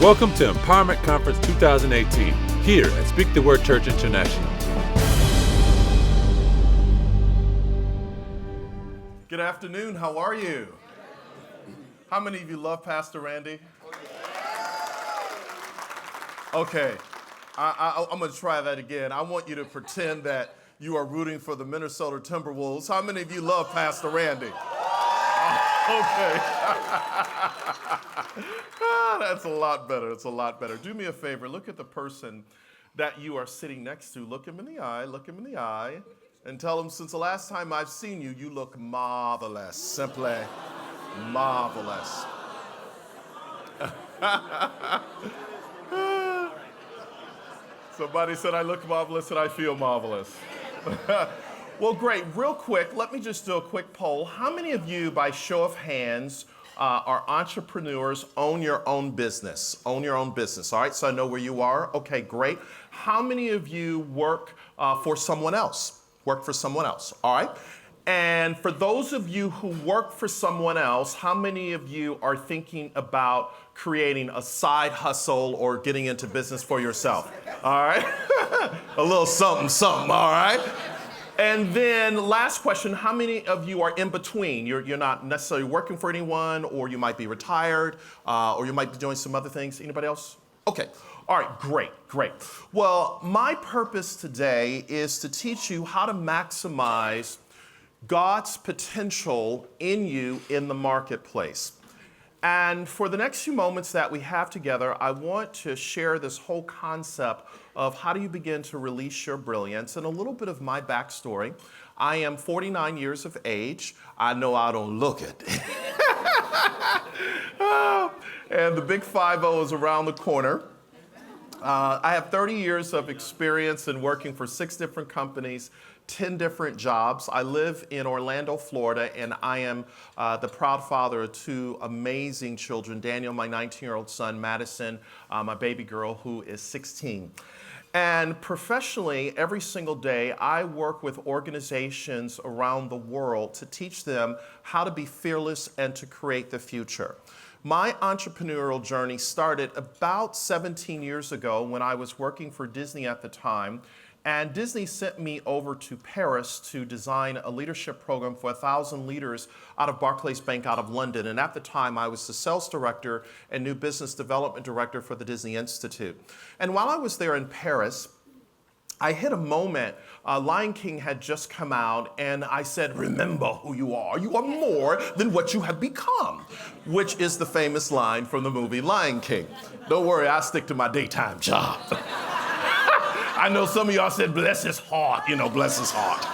Welcome to Empowerment Conference 2018, here at Speak the Word Church International. Good afternoon, how are you? How many of you love Pastor Randy? Okay, I'm going to try that again. I want you to pretend that you are rooting for the Minnesota Timberwolves. How many of you love Pastor Randy? Okay. That's a lot better. It's a lot better. Do me a favor. Look at the person that you are sitting next to. Look him in the eye, and tell him, since the last time I've seen you, you look marvelous. Simply marvelous. Somebody said I look marvelous and I feel marvelous. Well, great. Real quick, let me just do a quick poll. How many of you, by show of hands, are entrepreneurs, own your own business? Own your own business. All right, so I know where you are. Okay, great. How many of you work for someone else? Work for someone else, all right? And for those of you who work for someone else, how many of you are thinking about creating a side hustle or getting into business for yourself? All right? A little something, all right? And then last question, how many of you are in between? You're not necessarily working for anyone, or you might be retired, or you might be doing some other things. Anybody else? Okay. All right, great. Well, my purpose today is to teach you how to maximize God's potential in you in the marketplace. And for the next few moments that we have together, I want to share this whole concept of how do you begin to release your brilliance and a little bit of my backstory. I am 49 years of age. I know I don't look it. And the big 5-0 is around the corner. I have 30 years of experience in working for 6 different companies, 10 different jobs. I live in Orlando, Florida, and I am the proud father of 2 amazing children, Daniel, my 19-year-old son, Madison, my baby girl, who is 16. And professionally, every single day, I work with organizations around the world to teach them how to be fearless and to create the future. My entrepreneurial journey started about 17 years ago when I was working for Disney at the time. And Disney sent me over to Paris to design a leadership program for 1,000 leaders out of Barclays Bank out of London. And at the time, I was the sales director and new business development director for the Disney Institute. And while I was there in Paris, I hit a moment. Lion King had just come out, and I said, "Remember who you are. You are more than what you have become," which is the famous line from the movie Lion King. Don't worry, I'll stick to my daytime job. I know some of y'all said, "Bless his heart," bless his heart.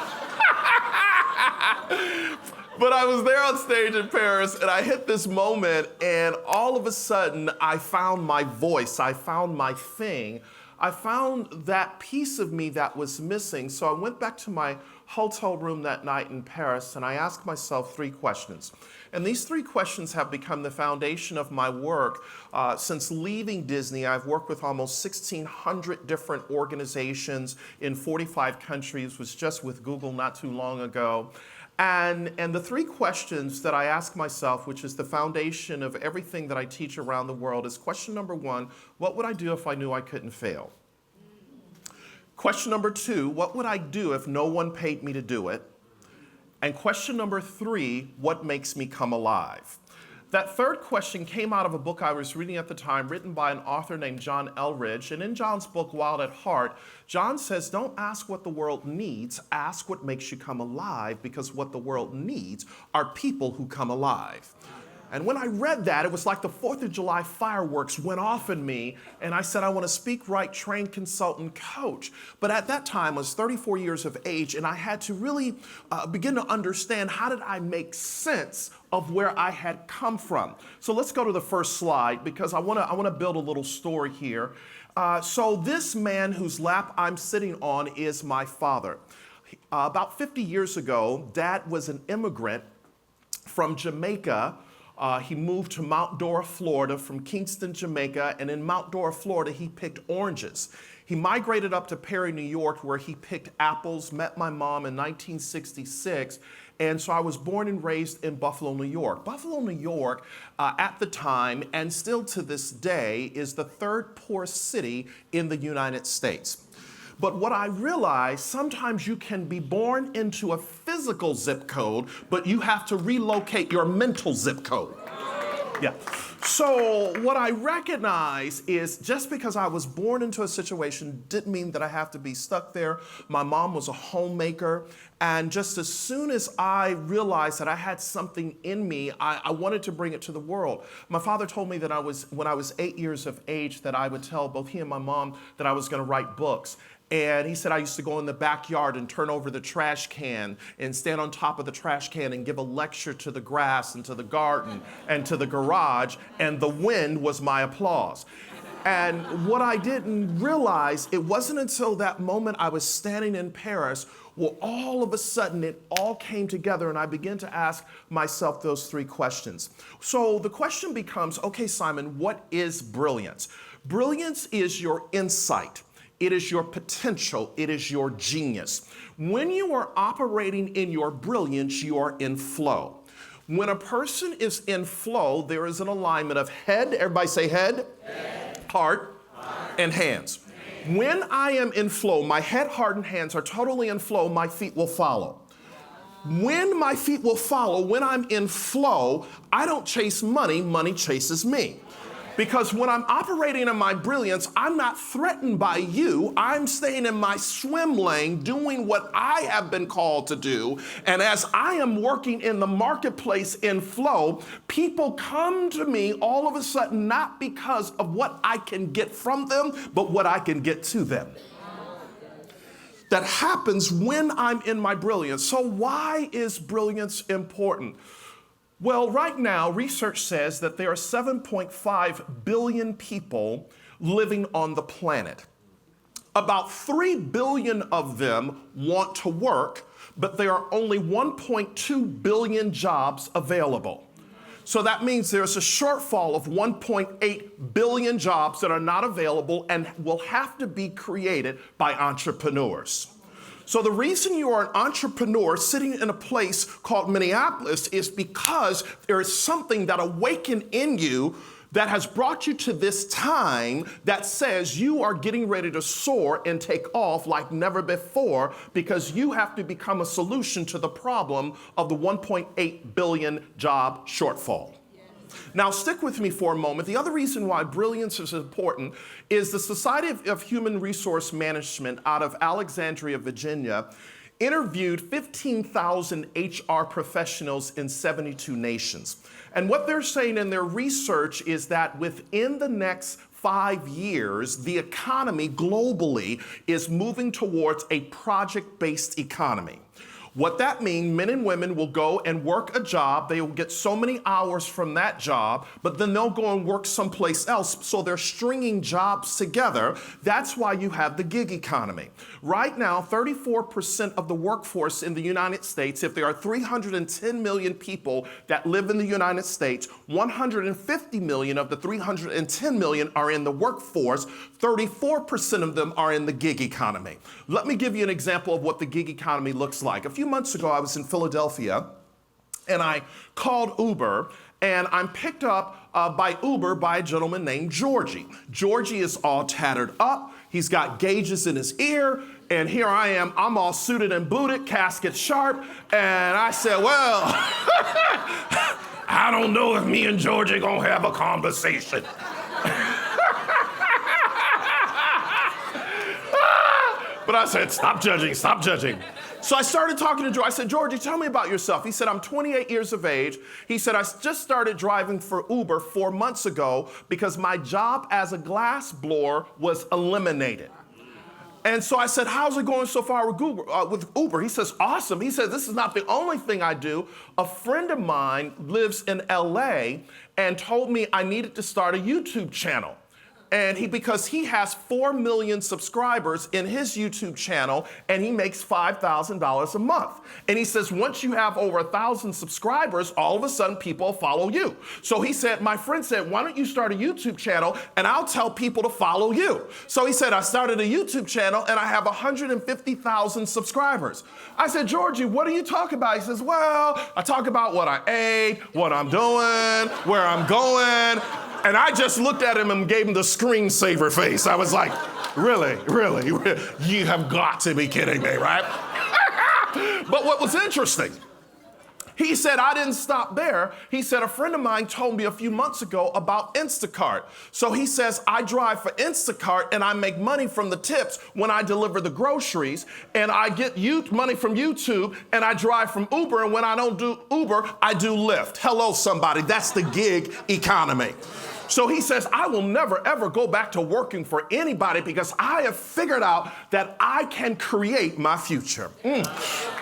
But I was there on stage in Paris, and I hit this moment, and all of a sudden, I found my voice. I found my thing. I found that piece of me that was missing. So I went back to my hotel room that night in Paris, and I asked myself 3 questions. And these 3 questions have become the foundation of my work. Since leaving Disney, I've worked with almost 1,600 different organizations in 45 countries, was just with Google not too long ago. And the 3 questions that I ask myself, which is the foundation of everything that I teach around the world, is question number 1, what would I do if I knew I couldn't fail? Question number 2, what would I do if no one paid me to do it? And question number 3, what makes me come alive? That third question came out of a book I was reading at the time, written by an author named John Eldredge. And in John's book, Wild at Heart, John says, don't ask what the world needs, ask what makes you come alive, because what the world needs are people who come alive. And when I read that, it was like the 4th of July fireworks went off in me, and I said, I want to speak, write, train, consultant, coach. But at that time, I was 34 years of age, and I had to really begin to understand, how did I make sense of where I had come from? So let's go to the first slide, because I want to build a little story here. So this man whose lap I'm sitting on is my father. About 50 years ago, Dad was an immigrant from Jamaica. He moved to Mount Dora, Florida from Kingston, Jamaica, and in Mount Dora, Florida, he picked oranges. He migrated up to Perry, New York, where he picked apples, met my mom in 1966, And so I was born and raised in Buffalo, New York. Buffalo, New York, at the time, and still to this day, is the third poorest city in the United States. But what I realized, sometimes you can be born into a physical zip code, but you have to relocate your mental zip code. Yeah. So what I recognize is just because I was born into a situation didn't mean that I have to be stuck there. My mom was a homemaker, and just as soon as I realized that I had something in me, I wanted to bring it to the world. My father told me that when I was 8 years of age, that I would tell both he and my mom that I was going to write books. And he said I used to go in the backyard and turn over the trash can and stand on top of the trash can and give a lecture to the grass and to the garden and to the garage, and the wind was my applause. And what I didn't realize, it wasn't until that moment I was standing in Paris, well, all of a sudden it all came together, and I began to ask myself those three questions. So the question becomes, okay, Simon, what is brilliance? Brilliance is your insight. It is your potential. It is your genius. When you are operating in your brilliance, you are in flow. When a person is in flow, there is an alignment of head, everybody say head, heart, and hands. When I am in flow, my head, heart, and hands are totally in flow, my feet will follow. When my feet will follow, when I'm in flow, I don't chase money, money chases me. Because when I'm operating in my brilliance, I'm not threatened by you. I'm staying in my swim lane, doing what I have been called to do. And as I am working in the marketplace in flow, people come to me all of a sudden, not because of what I can get from them, but what I can get to them. That happens when I'm in my brilliance. So why is brilliance important? Well, right now, research says that there are 7.5 billion people living on the planet. About 3 billion of them want to work, but there are only 1.2 billion jobs available. So that means there's a shortfall of 1.8 billion jobs that are not available and will have to be created by entrepreneurs. So the reason you are an entrepreneur sitting in a place called Minneapolis is because there is something that awakened in you that has brought you to this time that says you are getting ready to soar and take off like never before, because you have to become a solution to the problem of the 1.8 billion job shortfall. Now, stick with me for a moment. The other reason why brilliance is important is the Society of Human Resource Management out of Alexandria, Virginia, interviewed 15,000 HR professionals in 72 nations. And what they're saying in their research is that within the next 5 years, the economy globally is moving towards a project-based economy. What that means, men and women will go and work a job. They will get so many hours from that job, but then they'll go and work someplace else. So they're stringing jobs together. That's why you have the gig economy. Right now, 34% of the workforce in the United States, if there are 310 million people that live in the United States, 150 million of the 310 million are in the workforce. 34% of them are in the gig economy. Let me give you an example of what the gig economy looks like. A few months ago, I was in Philadelphia, and I called Uber, and I'm picked up by Uber by a gentleman named Georgie. Georgie is all tattered up. He's got gauges in his ear, and here I am. I'm all suited and booted, casket sharp, and I said, well, I don't know if me and Georgie gonna have a conversation. But I said, stop judging, stop judging. So I started talking to Georgie. I said, Georgie, tell me about yourself. He said, I'm 28 years of age. He said, I just started driving for Uber 4 months ago because my job as a glass blower was eliminated. And so I said, how's it going so far with Uber? He says, awesome. He says, this is not the only thing I do. A friend of mine lives in LA and told me I needed to start a YouTube channel. and because he has 4 million subscribers in his YouTube channel, and he makes $5,000 a month. And he says, once you have over 1,000 subscribers, all of a sudden people follow you. So he said, my friend said, why don't you start a YouTube channel and I'll tell people to follow you. So he said, I started a YouTube channel and I have 150,000 subscribers. I said, Georgie, what are you talking about? He says, well, I talk about what I ate, what I'm doing, where I'm going. And I just looked at him and gave him the screensaver face. I was like, really? You have got to be kidding me, right? But what was interesting, he said, I didn't stop there. He said, a friend of mine told me a few months ago about Instacart. So he says, I drive for Instacart and I make money from the tips when I deliver the groceries, and I get money from YouTube, and I drive from Uber, and when I don't do Uber, I do Lyft. Hello, somebody. That's the gig economy. So he says, I will never, ever go back to working for anybody because I have figured out that I can create my future.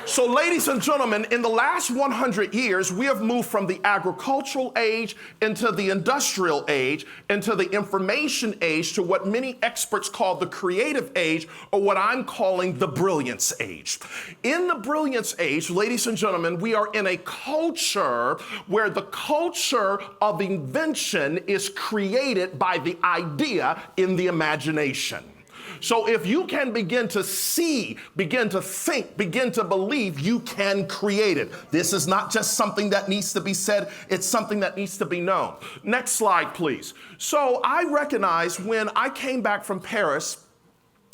So ladies and gentlemen, in the last 100 years, we have moved from the agricultural age into the industrial age, into the information age, to what many experts call the creative age, or what I'm calling the brilliance age. In the brilliance age, ladies and gentlemen, we are in a culture where the culture of invention is created by the idea in the imagination. So if you can begin to see, begin to think, begin to believe, you can create it. This is not just something that needs to be said, it's something that needs to be known. Next slide, please. So I recognize when I came back from Paris,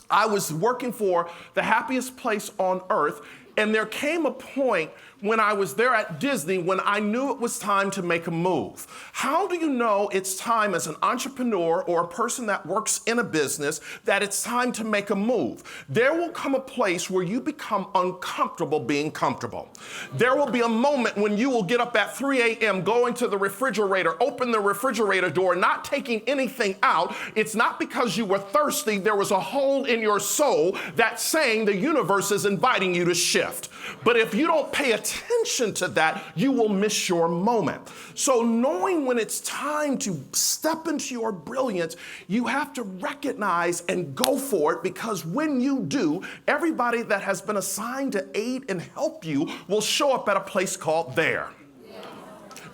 I was working for the happiest place on earth, and there came a point when I was there at Disney when I knew it was time to make a move. How do you know it's time as an entrepreneur or a person that works in a business that it's time to make a move? There will come a place where you become uncomfortable being comfortable. There will be a moment when you will get up at 3 a.m., go into the refrigerator, open the refrigerator door, not taking anything out. It's not because you were thirsty. There was a hole in your soul that's saying the universe is inviting you to shift. But if you don't pay attention to that, you will miss your moment. So knowing when it's time to step into your brilliance, you have to recognize and go for it, because when you do, everybody that has been assigned to aid and help you will show up at a place called there.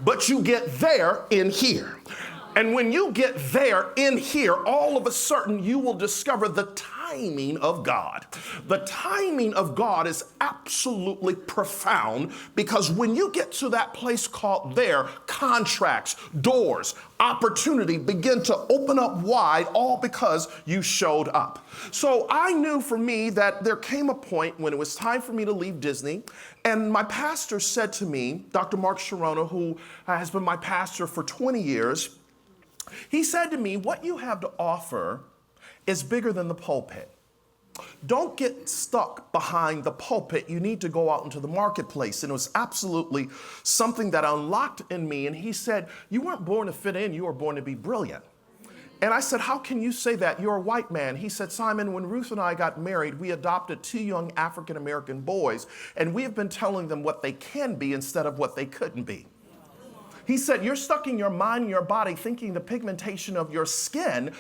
But you get there in here. And when you get there in here, all of a sudden you will discover the timing of God. The timing of God is absolutely profound, because when you get to that place called there, contracts, doors, opportunity begin to open up wide, all because you showed up. So I knew for me that there came a point when it was time for me to leave Disney, and my pastor said to me, Dr. Mark Sharona, who has been my pastor for 20 years, he said to me, what you have to offer is bigger than the pulpit. Don't get stuck behind the pulpit. You need to go out into the marketplace. And it was absolutely something that unlocked in me. And he said, you weren't born to fit in, you were born to be brilliant. And I said, how can you say that? You're a white man. He said, Simon, when Ruth and I got married, we adopted 2 young African-American boys, and we have been telling them what they can be instead of what they couldn't be. He said, you're stuck in your mind and your body thinking the pigmentation of your skin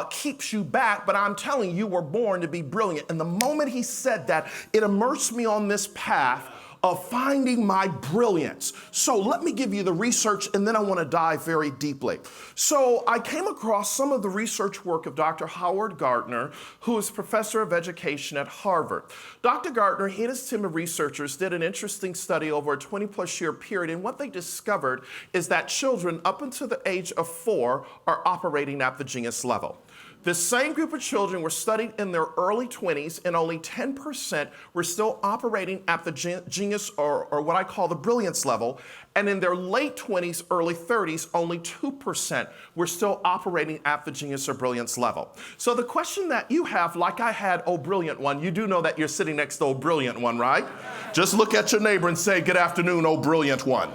keeps you back, but I'm telling you, you were born to be brilliant. And the moment he said that, it immersed me on this path of finding my brilliance. So let me give you the research, and then I want to dive very deeply. So I came across some of the research work of Dr. Howard Gardner, who is professor of education at Harvard. Dr. Gardner, he and his team of researchers did an interesting study over a 20-plus year period, and what they discovered is that children up until the age of 4 are operating at the genius level. This same group of children were studied in their early 20s, and only 10% were still operating at the genius or what I call the brilliance level. And in their late 20s, early 30s, only 2% were still operating at the genius or brilliance level. So the question that you have, like I had, oh, brilliant one, you do know that you're sitting next to oh, brilliant one, right? Just look at your neighbor and say, good afternoon, oh, brilliant one.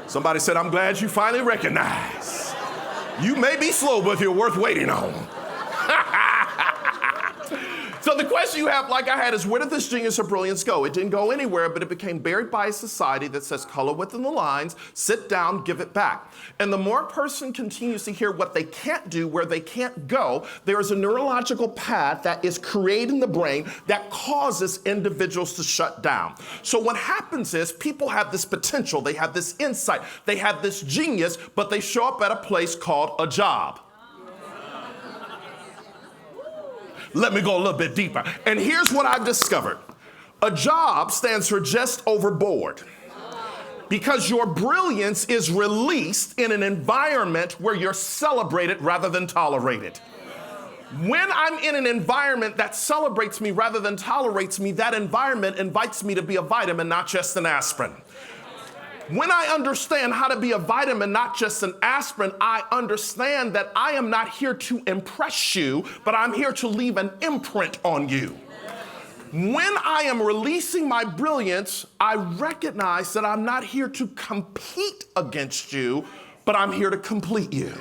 Somebody said, I'm glad you finally recognize. You may be slow, but you're worth waiting on. So the question you have, like I had, is where did this genius or brilliance go? It didn't go anywhere, but it became buried by a society that says color within the lines, sit down, give it back. And the more a person continues to hear what they can't do, where they can't go, there is a neurological path that is created in the brain that causes individuals to shut down. So what happens is people have this potential, they have this insight, they have this genius, but they show up at a place called a job. Let me go a little bit deeper. And here's what I've discovered. A job stands for just overboard. Because your brilliance is released in an environment where you're celebrated rather than tolerated. When I'm in an environment that celebrates me rather than tolerates me, that environment invites me to be a vitamin, not just an aspirin. When I understand how to be a vitamin, not just an aspirin, I understand that I am not here to impress you, but I'm here to leave an imprint on you. When I am releasing my brilliance, I recognize that I'm not here to compete against you, but I'm here to complete you.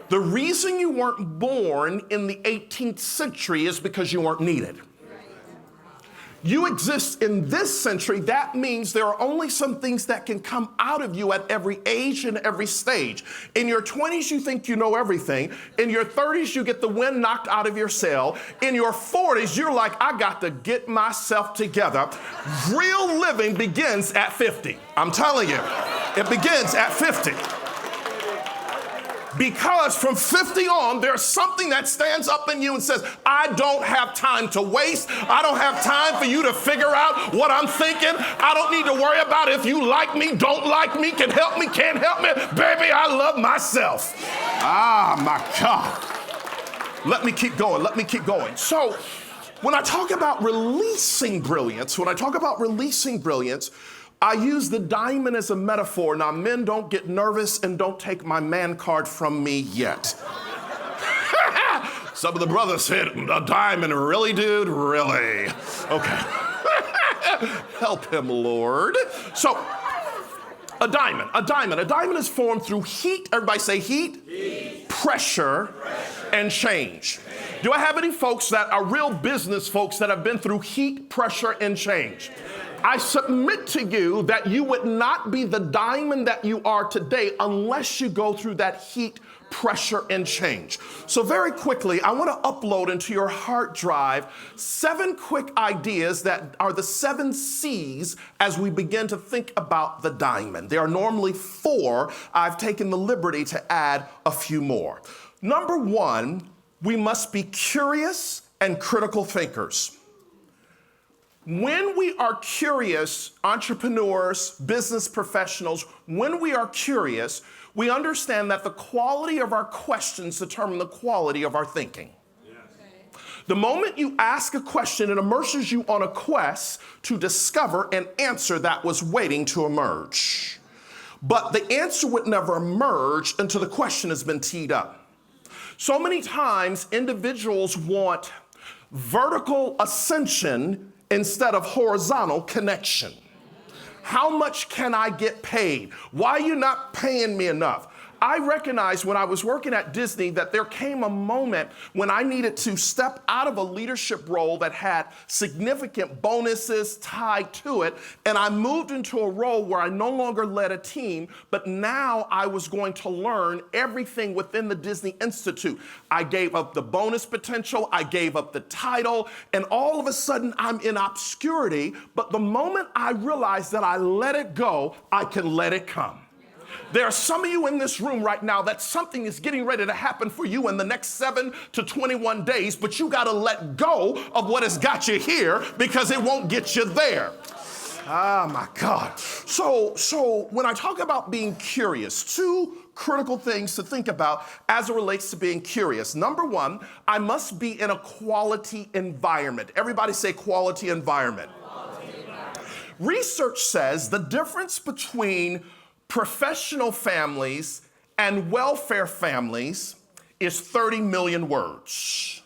The reason you weren't born in the 18th century is because you weren't needed. You exist in this century. That means there are only some things that can come out of you at every age and every stage. In your 20s, you think you know everything. In your 30s, you get the wind knocked out of your sail. In your 40s, you're like, I got to get myself together. Real living begins at 50. I'm telling you, it begins at 50. Because from 50 on, there's something that stands up in you and says, I don't have time to waste. I don't have time for you to figure out what I'm thinking. I don't need to worry about if you like me, don't like me, can help me, can't help me. Baby, I love myself. Ah, my God. Let me keep going. Let me keep going. So when I talk about releasing brilliance, I use the diamond as a metaphor. Now, men, don't get nervous and don't take my man card from me yet. Some of the brothers said, a diamond, really, dude? Really? Okay. Help him, Lord. So, a diamond is formed through heat. Everybody say heat. Pressure, and change. Do I have any folks that are real business folks that have been through heat, pressure, and change? I submit to you that you would not be the diamond that you are today unless you go through that heat, pressure, and change. So very quickly, I want to upload into your hard drive 7 quick ideas that are the 7 C's as we begin to think about the diamond. There are normally 4. I've taken the liberty to add a few more. Number 1, we must be curious and critical thinkers. When we are curious, entrepreneurs, business professionals, when we are curious, we understand that the quality of our questions determine the quality of our thinking. Yes. The moment you ask a question, it immerses you on a quest to discover an answer that was waiting to emerge. But the answer would never emerge until the question has been teed up. So many times, individuals want vertical ascension instead of horizontal connection. How much can I get paid? Why are you not paying me enough? I recognized when I was working at Disney that there came a moment when I needed to step out of a leadership role that had significant bonuses tied to it, and I moved into a role where I no longer led a team, but now I was going to learn everything within the Disney Institute. I gave up the bonus potential, I gave up the title, and all of a sudden I'm in obscurity, but the moment I realized that I let it go, I can let it come. There are some of you in this room right now that something is getting ready to happen for you in the next 7 to 21 days, but you got to let go of what has got you here because it won't get you there. Ah, my God. So when I talk about being curious, 2 critical things to think about as it relates to being curious. Number 1, I must be in a quality environment. Everybody say quality environment. Research says the difference between professional families and welfare families is 30 million words.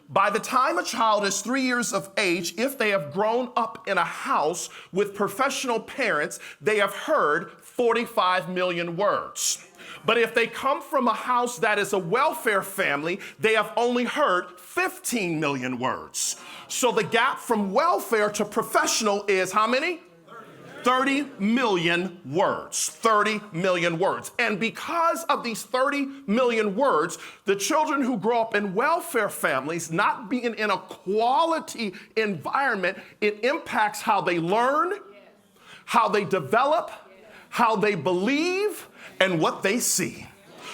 By the time a child is 3 years of age, if they have grown up in a house with professional parents, they have heard 45 million words. But if they come from a house that is a welfare family, they have only heard 15 million words. So the gap from welfare to professional is how many? 30 million words. 30 million words. And because of these 30 million words, the children who grow up in welfare families, not being in a quality environment, it impacts how they learn, how they develop, how they believe, and what they see.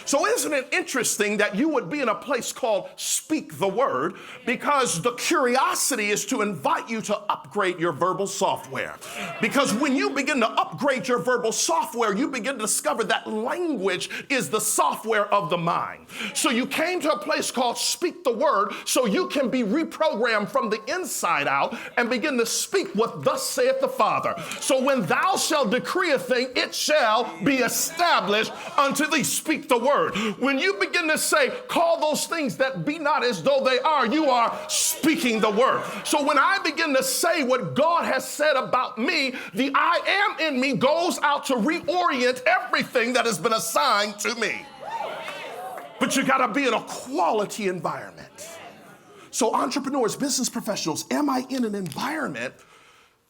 So isn't it interesting that you would be in a place called Speak the Word, because the curiosity is to invite you to upgrade your verbal software. Because when you begin to upgrade your verbal software, you begin to discover that language is the software of the mind. So you came to a place called Speak the Word so you can be reprogrammed from the inside out and begin to speak what thus saith the Father. So when thou shalt decree a thing, it shall be established unto thee. Speak the Word. When you begin to say, call those things that be not as though they are, you are speaking the Word. So when I begin to say what God has said about me, the I am in me goes out to reorient everything that has been assigned to me. But you got to be in a quality environment. So entrepreneurs, business professionals, am I in an environment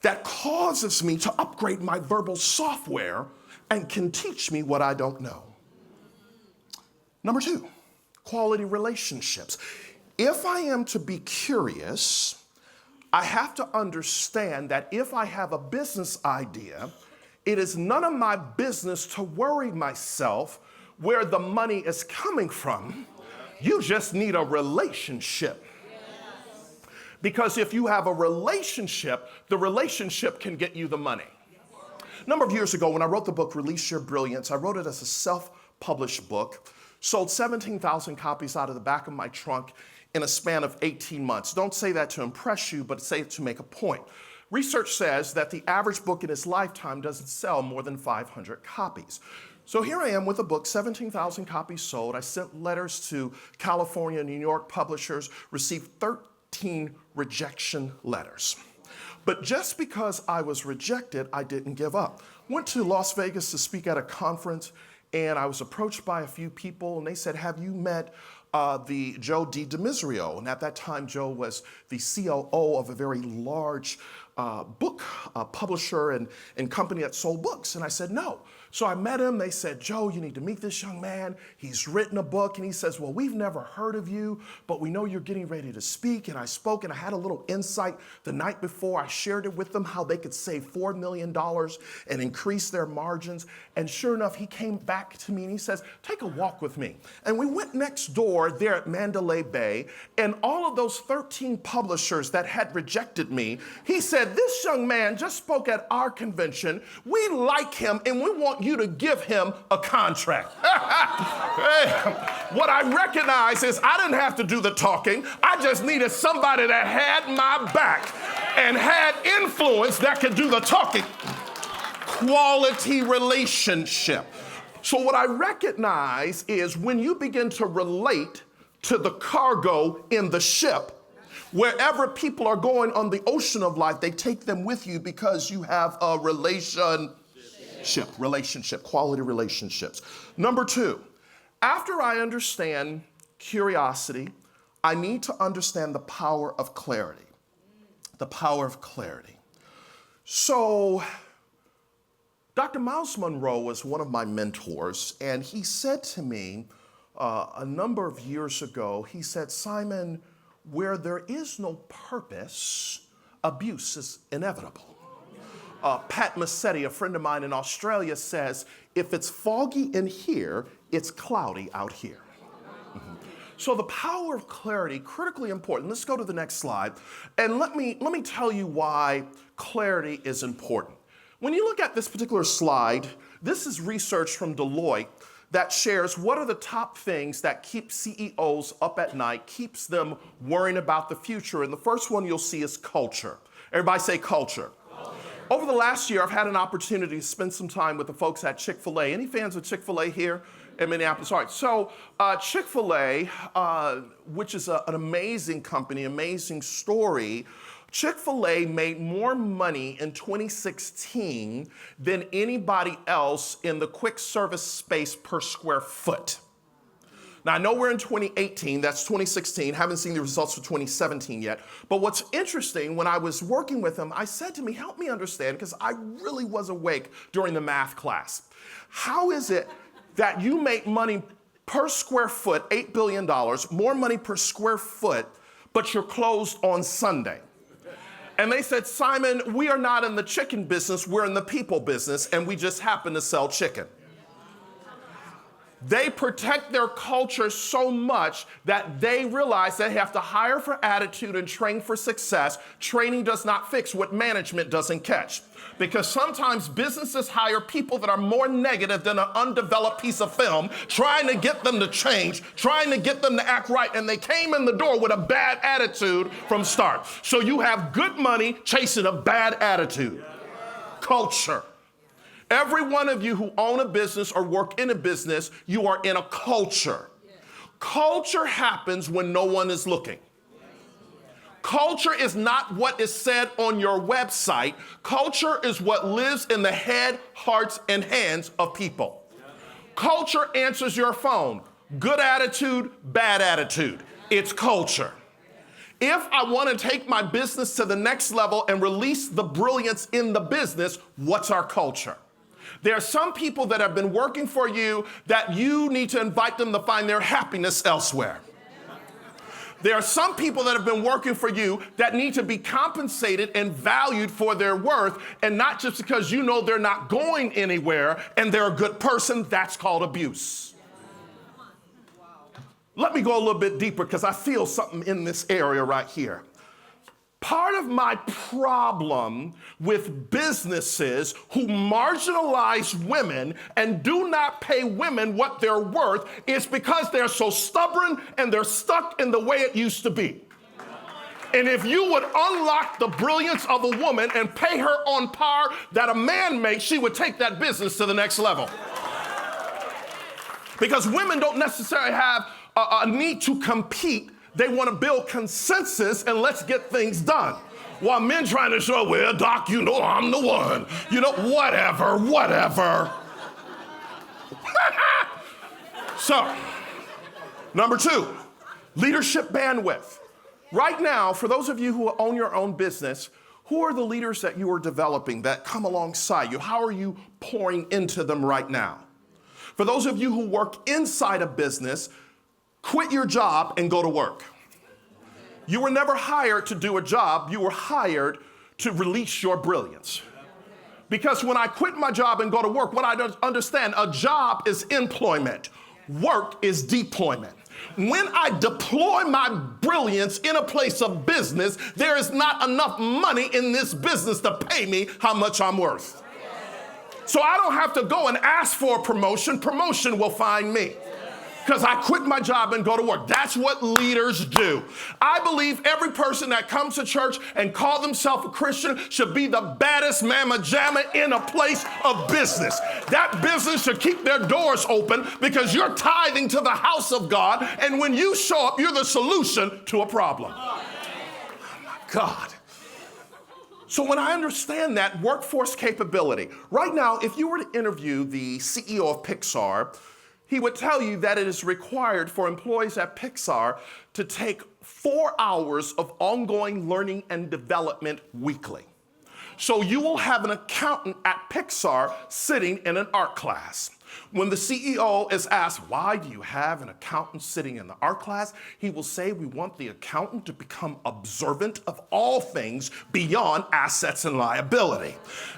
that causes me to upgrade my verbal software and can teach me what I don't know? Number two, quality relationships. If I am to be curious, I have to understand that if I have a business idea, it is none of my business to worry myself where the money is coming from. You just need a relationship. Because if you have a relationship, the relationship can get you the money. A number of years ago, when I wrote the book, Release Your Brilliance, I wrote it as a self-published book. Sold 17,000 copies out of the back of my trunk in a span of 18 months. Don't say that to impress you, but say it to make a point. Research says that the average book in its lifetime doesn't sell more than 500 copies. So here I am with a book, 17,000 copies sold. I sent letters to California and New York publishers, received 13 rejection letters. But just because I was rejected, I didn't give up. Went to Las Vegas to speak at a conference, and I was approached by a few people, and they said, have you met the Joe DiMisrio? And at that time, Joe was the COO of a very large book publisher and company that sold books. And I said, no. So I met him. They said, Joe, you need to meet this young man. He's written a book. And he says, well, we've never heard of you, but we know you're getting ready to speak. And I spoke, and I had a little insight the night before. I shared it with them, how they could save $4 million and increase their margins. And sure enough, he came back to me and he says, take a walk with me. And we went next door there at Mandalay Bay, and all of those 13 publishers that had rejected me, he said, this young man just spoke at our convention. We like him, and we want you to give him a contract. What I recognize is I didn't have to do the talking. I just needed somebody that had my back and had influence that could do the talking. Quality relationship. So what I recognize is when you begin to relate to the cargo in the ship, wherever people are going on the ocean of life, they take them with you because you have a relationship, quality relationships. Number two, after I understand curiosity, I need to understand the power of clarity. The power of clarity. So, Dr. Miles Monroe was one of my mentors, and he said to me a number of years ago, he said, Simon, where there is no purpose, abuse is inevitable. Pat Massetti, a friend of mine in Australia, says, if it's foggy in here, it's cloudy out here. Mm-hmm. So the power of clarity, critically important. Let's go to the next slide. And let me tell you why clarity is important. When you look at this particular slide, this is research from Deloitte that shares what are the top things that keep CEOs up at night, keeps them worrying about the future. And the first one you'll see is culture. Everybody say culture. Over the last year, I've had an opportunity to spend some time with the folks at Chick-fil-A. Any fans of Chick-fil-A here in Minneapolis? All right, so Chick-fil-A, which is an amazing company, amazing story, Chick-fil-A made more money in 2016 than anybody else in the quick service space per square foot. Now, I know we're in 2018, that's 2016, haven't seen the results for 2017 yet, but what's interesting, when I was working with him, I said to me, help me understand, because I really was awake during the math class. How is it that you make money per square foot, $8 billion, more money per square foot, but you're closed on Sunday? And they said, Simon, we are not in the chicken business, we're in the people business, and we just happen to sell chicken. They protect their culture so much that they realize they have to hire for attitude and train for success. Training does not fix what management doesn't catch. Because sometimes businesses hire people that are more negative than an undeveloped piece of film, trying to get them to change, trying to get them to act right, and they came in the door with a bad attitude from start. So you have good money chasing a bad attitude. Culture. Every one of you who own a business or work in a business, you are in a culture. Culture happens when no one is looking. Culture is not what is said on your website. Culture is what lives in the head, hearts, and hands of people. Culture answers your phone. Good attitude, bad attitude. It's culture. If I want to take my business to the next level and release the brilliance in the business, what's our culture? There are some people that have been working for you that you need to invite them to find their happiness elsewhere. There are some people that have been working for you that need to be compensated and valued for their worth, and not just because you know they're not going anywhere and they're a good person. That's called abuse. Let me go a little bit deeper because I feel something in this area right here. Part of my problem with businesses who marginalize women and do not pay women what they're worth is because they're so stubborn and they're stuck in the way it used to be. And if you would unlock the brilliance of a woman and pay her on par that a man makes, she would take that business to the next level. Because women don't necessarily have a need to compete. They want to build consensus and let's get things done. While men trying to show, well, Doc, you know I'm the one. You know, whatever. So, number 2, leadership bandwidth. Right now, for those of you who own your own business, who are the leaders that you are developing that come alongside you? How are you pouring into them right now? For those of you who work inside a business, quit your job and go to work. You were never hired to do a job. You were hired to release your brilliance. Because when I quit my job and go to work, what I don't understand, a job is employment. Work is deployment. When I deploy my brilliance in a place of business, there is not enough money in this business to pay me how much I'm worth. So I don't have to go and ask for a promotion. Promotion will find me. Because I quit my job and go to work. That's what leaders do. I believe every person that comes to church and call themselves a Christian should be the baddest mamma jamma in a place of business. That business should keep their doors open because you're tithing to the house of God, and when you show up, you're the solution to a problem. Oh my God. So when I understand that workforce capability, right now, if you were to interview the CEO of Pixar, he would tell you that it is required for employees at Pixar to take 4 hours of ongoing learning and development weekly. So you will have an accountant at Pixar sitting in an art class. When the CEO is asked, why do you have an accountant sitting in the art class? He will say, we want the accountant to become observant of all things beyond assets and liability.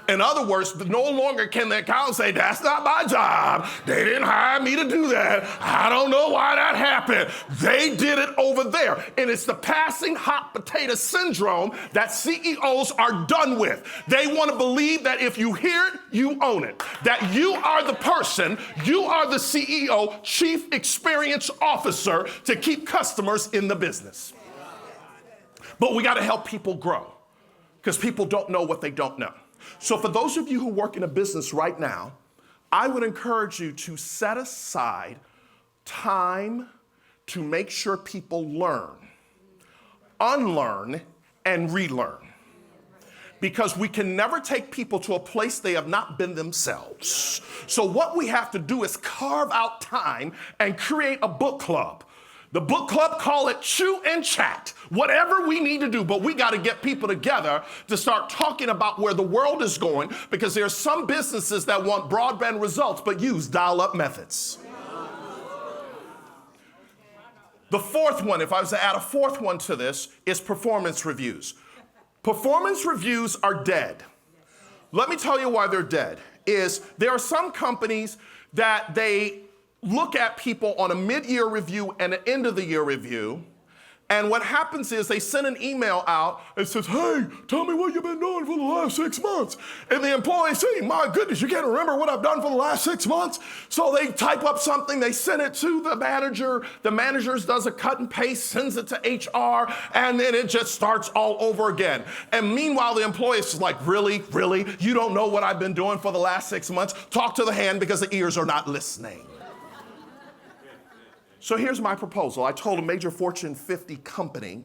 In other words, no longer can the accountant say, that's not my job. They didn't hire me to do that. I don't know why that happened. They did it over there. And it's the passing hot potato syndrome that CEOs are done with. They want to believe that if you hear it, you own it. That you are the person, you are the CEO, Chief Experience Officer, to keep customers in the business. But we got to help people grow because people don't know what they don't know. So for those of you who work in a business right now, I would encourage you to set aside time to make sure people learn, unlearn, and relearn. Because we can never take people to a place they have not been themselves. So what we have to do is carve out time and create a book club. The book club, call it Chew and Chat. Whatever we need to do, but we got to get people together to start talking about where the world is going, because there are some businesses that want broadband results but use dial-up methods. The fourth one, if I was to add a fourth one to this, is performance reviews. Performance reviews are dead. Let me tell you why they're dead. There are some companies that they look at people on a mid-year review and an end-of-the-year review, and what happens is they send an email out and says, hey, tell me what you've been doing for the last 6 months. And the employees say, my goodness, you can't remember what I've done for the last 6 months? So they type up something, they send it to the manager, the manager does a cut and paste, sends it to HR, and then it just starts all over again. And meanwhile, the employee is like, really? You don't know what I've been doing for the last 6 months? Talk to the hand because the ears are not listening. So here's my proposal. I told a major Fortune 50 company,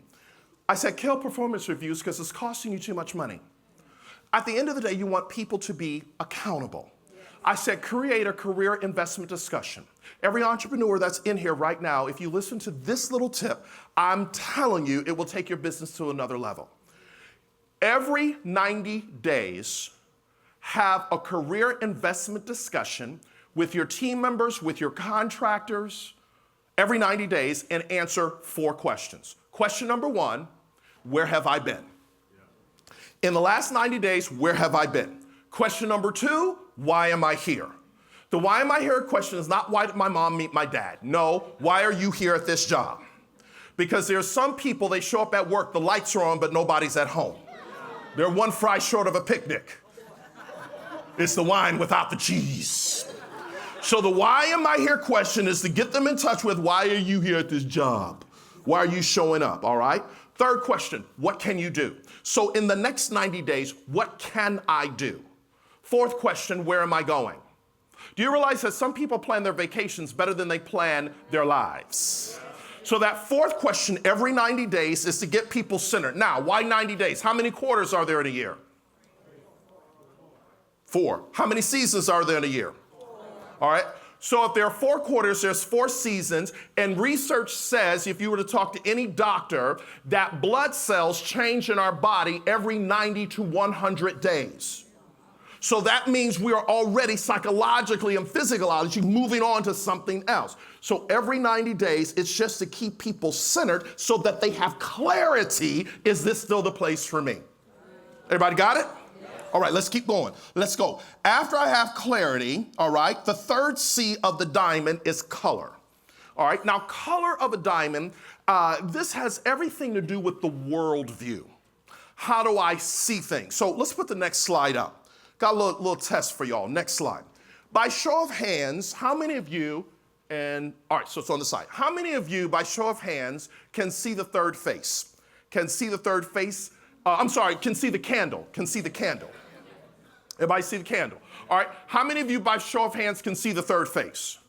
I said, kill performance reviews because it's costing you too much money. At the end of the day, you want people to be accountable. I said, create a career investment discussion. Every entrepreneur that's in here right now, if you listen to this little tip, I'm telling you, it will take your business to another level. Every 90 days, have a career investment discussion with your team members, with your contractors, every 90 days, and answer 4 questions. Question number 1, where have I been? In the last 90 days, where have I been? Question number 2, why am I here? The why am I here question is not why did my mom meet my dad? No, why are you here at this job? Because there's some people, they show up at work, the lights are on, but nobody's at home. They're one fry short of a picnic. It's the wine without the cheese. So the why am I here question is to get them in touch with why are you here at this job? Why are you showing up, all right? Third question, what can you do? So in the next 90 days, what can I do? Fourth question, where am I going? Do you realize that some people plan their vacations better than they plan their lives? So that fourth question every 90 days is to get people centered. Now, why 90 days? How many quarters are there in a year? 4. How many seasons are there in a year? All right, so if there are 4 quarters, there's 4 seasons, and research says, if you were to talk to any doctor, that blood cells change in our body every 90 to 100 days. So that means we are already psychologically and physiologically moving on to something else. So every 90 days, it's just to keep people centered so that they have clarity, is this still the place for me? Everybody got it? All right, let's keep going. Let's go. After I have clarity, all right, the third C of the diamond is color. All right, now color of a diamond, this has everything to do with the worldview. How do I see things? So let's put the next slide up. Got a little test for y'all. Next slide. By show of hands, how many of you, all right, so it's on the side. How many of you, by show of hands, can see the third face? Can see the third face? Can see the candle. Can see the candle. Everybody see the candle? All right, how many of you by show of hands can see the third face?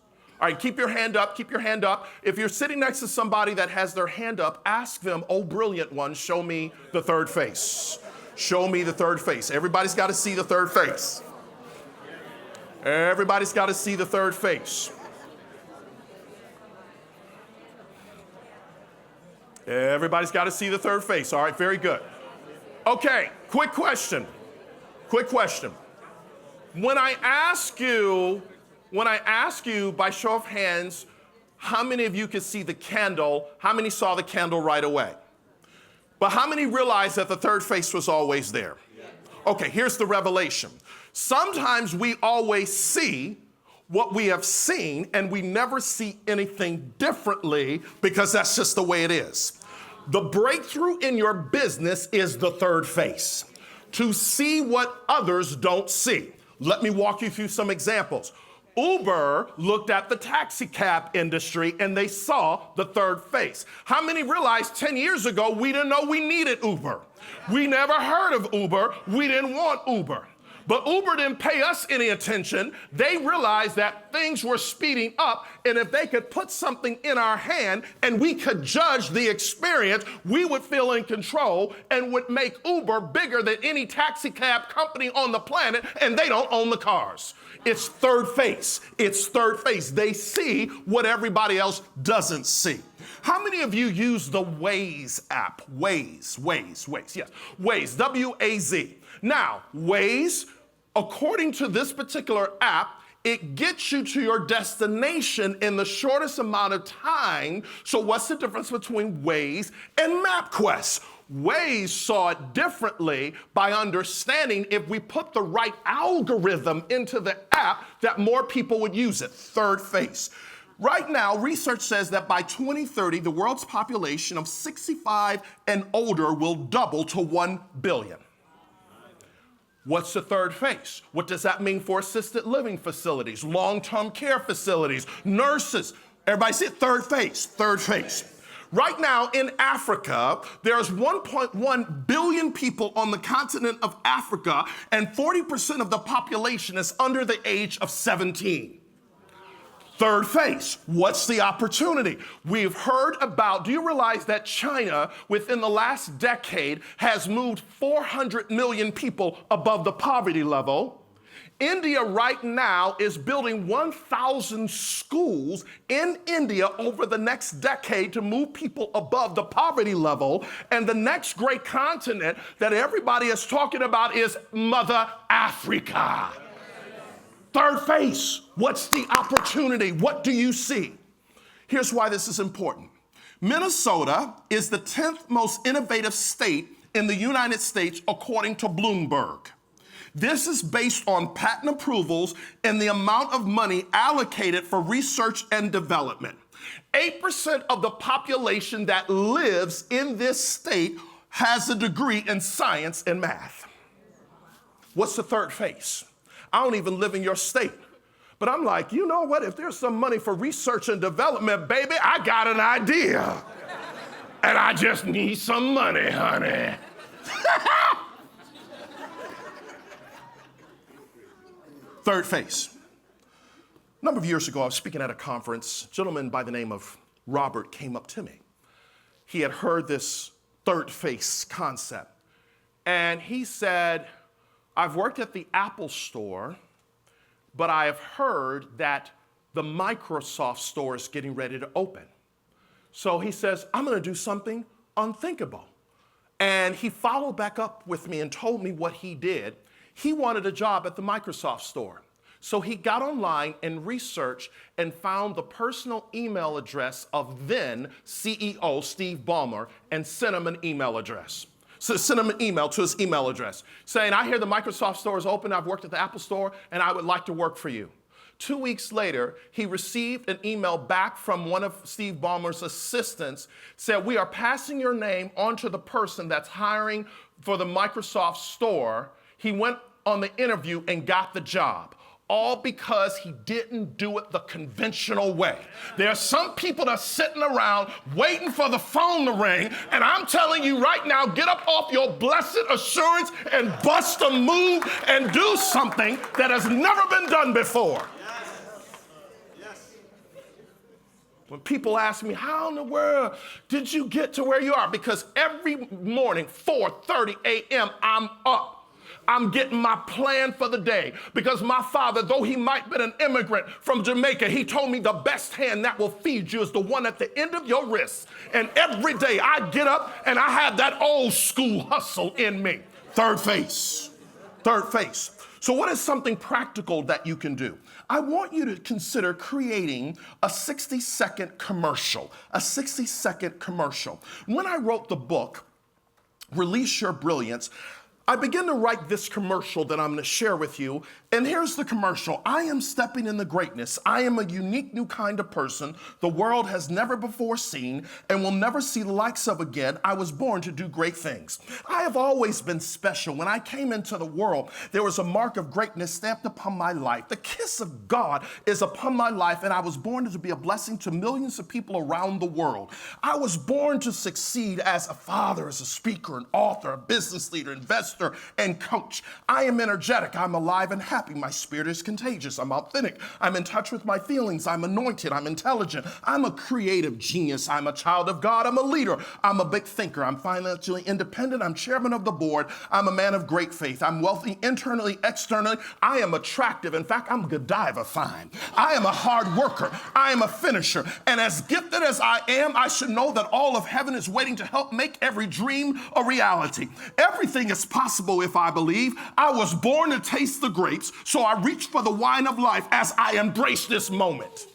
All right, keep your hand up, keep your hand up. If you're sitting next to somebody that has their hand up, ask them, oh, brilliant one, show me the third face. Show me the third face. Everybody's got to see the third face. Everybody's got to see the third face. Everybody's got to see the third face. All right, very good. Okay, quick question. Quick question. When I ask you by show of hands, how many of you could see the candle? How many saw the candle right away? But how many realized that the third face was always there? Okay, here's the revelation. Sometimes we always see what we have seen and we never see anything differently because that's just the way it is. The breakthrough in your business is the third face. To see what others don't see. Let me walk you through some examples. Uber looked at the taxi cab industry and they saw the third face. How many realized 10 years ago we didn't know we needed Uber? We never heard of Uber. We didn't want Uber. But Uber didn't pay us any attention. They realized that things were speeding up, and if they could put something in our hand and we could judge the experience, we would feel in control and would make Uber bigger than any taxi cab company on the planet, and they don't own the cars. It's third face. It's third face. They see what everybody else doesn't see. How many of you use the Waze app? Waze, yes. Waze, W-A-Z. Now, Waze, according to this particular app, it gets you to your destination in the shortest amount of time. So what's the difference between Waze and MapQuest? Waze saw it differently by understanding if we put the right algorithm into the app that more people would use it. Third face. Right now, research says that by 2030, the world's population of 65 and older will double to 1 billion. What's the third phase? What does that mean for assisted living facilities, long-term care facilities, nurses? Everybody say third phase, third phase. Right now in Africa, there's 1.1 billion people on the continent of Africa, and 40% of the population is under the age of 17. Third phase, what's the opportunity? We've heard about, do you realize that China, within the last decade, has moved 400 million people above the poverty level? India right now is building 1,000 schools in India over the next decade to move people above the poverty level. And the next great continent that everybody is talking about is Mother Africa. Third phase, what's the opportunity? What do you see? Here's why this is important. Minnesota is the 10th most innovative state in the United States, according to Bloomberg. This is based on patent approvals and the amount of money allocated for research and development. 8% of the population that lives in this state has a degree in science and math. What's the third phase? I don't even live in your state. But I'm like, you know what? If there's some money for research and development, baby, I got an idea. And I just need some money, honey. Third phase. A number of years ago, I was speaking at a conference. A gentleman by the name of Robert came up to me. He had heard this third phase concept. And he said, I've worked at the Apple store, but I have heard that the Microsoft store is getting ready to open. So he says, I'm going to do something unthinkable. And he followed back up with me and told me what he did. He wanted a job at the Microsoft store. So he got online and researched and found the personal email address of then CEO Steve Ballmer and sent him an email address. So send him an email to his email address saying, I hear the Microsoft store is open. I've worked at the Apple store and I would like to work for you. 2 weeks later, he received an email back from one of Steve Ballmer's assistants, said, we are passing your name on to the person that's hiring for the Microsoft store. He went on the interview and got the job. All because he didn't do it the conventional way. There are some people that are sitting around waiting for the phone to ring, and I'm telling you right now, get up off your blessed assurance and bust a move and do something that has never been done before. Yes. When people ask me, how in the world did you get to where you are? Because every morning, 4:30 a.m., I'm up. I'm getting my plan for the day because my father, though he might have been an immigrant from Jamaica, he told me the best hand that will feed you is the one at the end of your wrist. And every day I get up and I have that old school hustle in me. Third phase. Third phase. So what is something practical that you can do? I want you to consider creating a 60-second commercial. A 60-second commercial. When I wrote the book, Release Your Brilliance, I began to write this commercial that I'm going to share with you. And here's the commercial. I am stepping into greatness. I am a unique new kind of person the world has never before seen and will never see the likes of again. I was born to do great things. I have always been special. When I came into the world, there was a mark of greatness stamped upon my life. The kiss of God is upon my life, and I was born to be a blessing to millions of people around the world. I was born to succeed as a father, as a speaker, an author, a business leader, investor, investor and coach. I am energetic. I'm alive and happy. My spirit is contagious. I'm authentic. I'm in touch with my feelings. I'm anointed. I'm intelligent. I'm a creative genius. I'm a child of God. I'm a leader. I'm a big thinker. I'm financially independent. I'm chairman of the board. I'm a man of great faith. I'm wealthy internally, externally. I am attractive. In fact, I'm Godiva fine. I am a hard worker. I am a finisher. And as gifted as I am, I should know that all of heaven is waiting to help make every dream a reality. Everything is possible if I believe. I was born to taste the grapes, so I reach for the wine of life as I embrace this moment.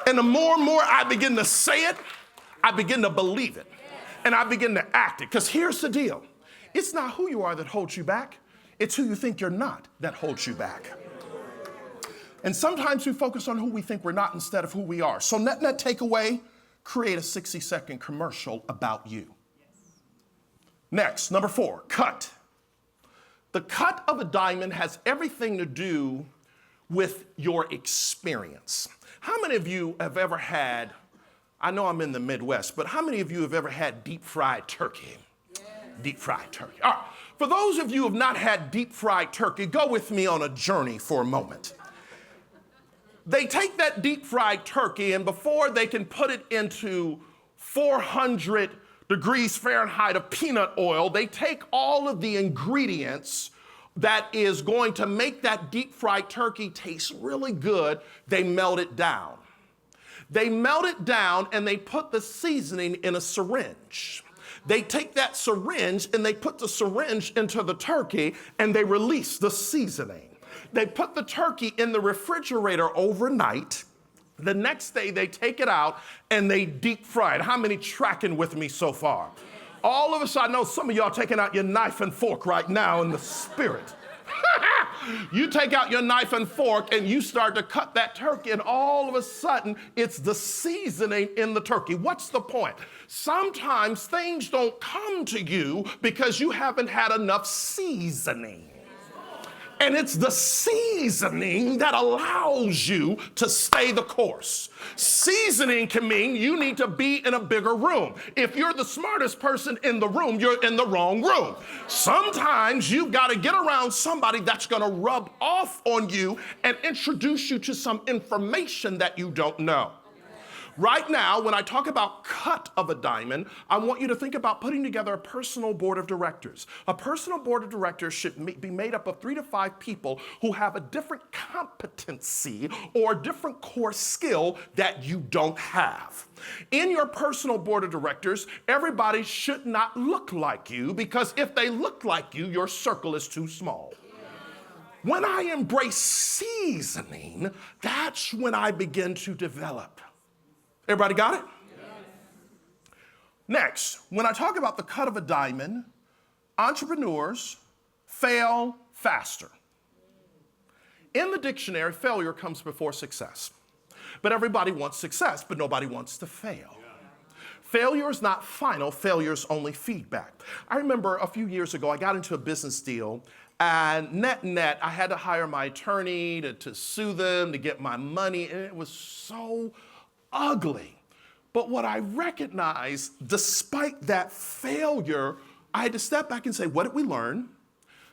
And the more and more I begin to say it, I begin to believe it. And I begin to act it. Because here's the deal. It's not who you are that holds you back. It's who you think you're not that holds you back. And sometimes we focus on who we think we're not instead of who we are. So net takeaway, create a 60-second commercial about you. Next, number 4, cut. The cut of a diamond has everything to do with your experience. How many of you have ever had, I know I'm in the Midwest, but how many of you have ever had deep fried turkey? Yes. Deep fried turkey. All right. For those of you who have not had deep fried turkey, go with me on a journey for a moment. They take that deep fried turkey, and before they can put it into 400 degrees Fahrenheit of peanut oil, they take all of the ingredients that is going to make that deep fried turkey taste really good. They melt it down. They melt it down and they put the seasoning in a syringe. They take that syringe and they put the syringe into the turkey and they release the seasoning. They put the turkey in the refrigerator overnight. The next day they take it out and they deep fry it. How many tracking with me so far? All of us, I know some of y'all taking out your knife and fork right now in the spirit. You take out your knife and fork and you start to cut that turkey, and all of a sudden it's the seasoning in the turkey. What's the point? Sometimes things don't come to you because you haven't had enough seasoning. And it's the seasoning that allows you to stay the course. Seasoning can mean you need to be in a bigger room. If you're the smartest person in the room, you're in the wrong room. Sometimes you've got to get around somebody that's going to rub off on you and introduce you to some information that you don't know. Right now, when I talk about cut of a diamond, I want you to think about putting together a personal board of directors. A personal board of directors should be made up of 3 to 5 people who have a different competency or a different core skill that you don't have. In your personal board of directors, everybody should not look like you, because if they look like you, your circle is too small. When I embrace seasoning, that's when I begin to develop. Everybody got it? Yes. Next, when I talk about the cut of a diamond, entrepreneurs fail faster. In the dictionary, failure comes before success. But everybody wants success, but nobody wants to fail. Failure is not final, failure is only feedback. I remember a few years ago, I got into a business deal, and net, I had to hire my attorney to sue them, to get my money, and it was so ugly. But what I recognized, despite that failure, I had to step back and say, what did we learn?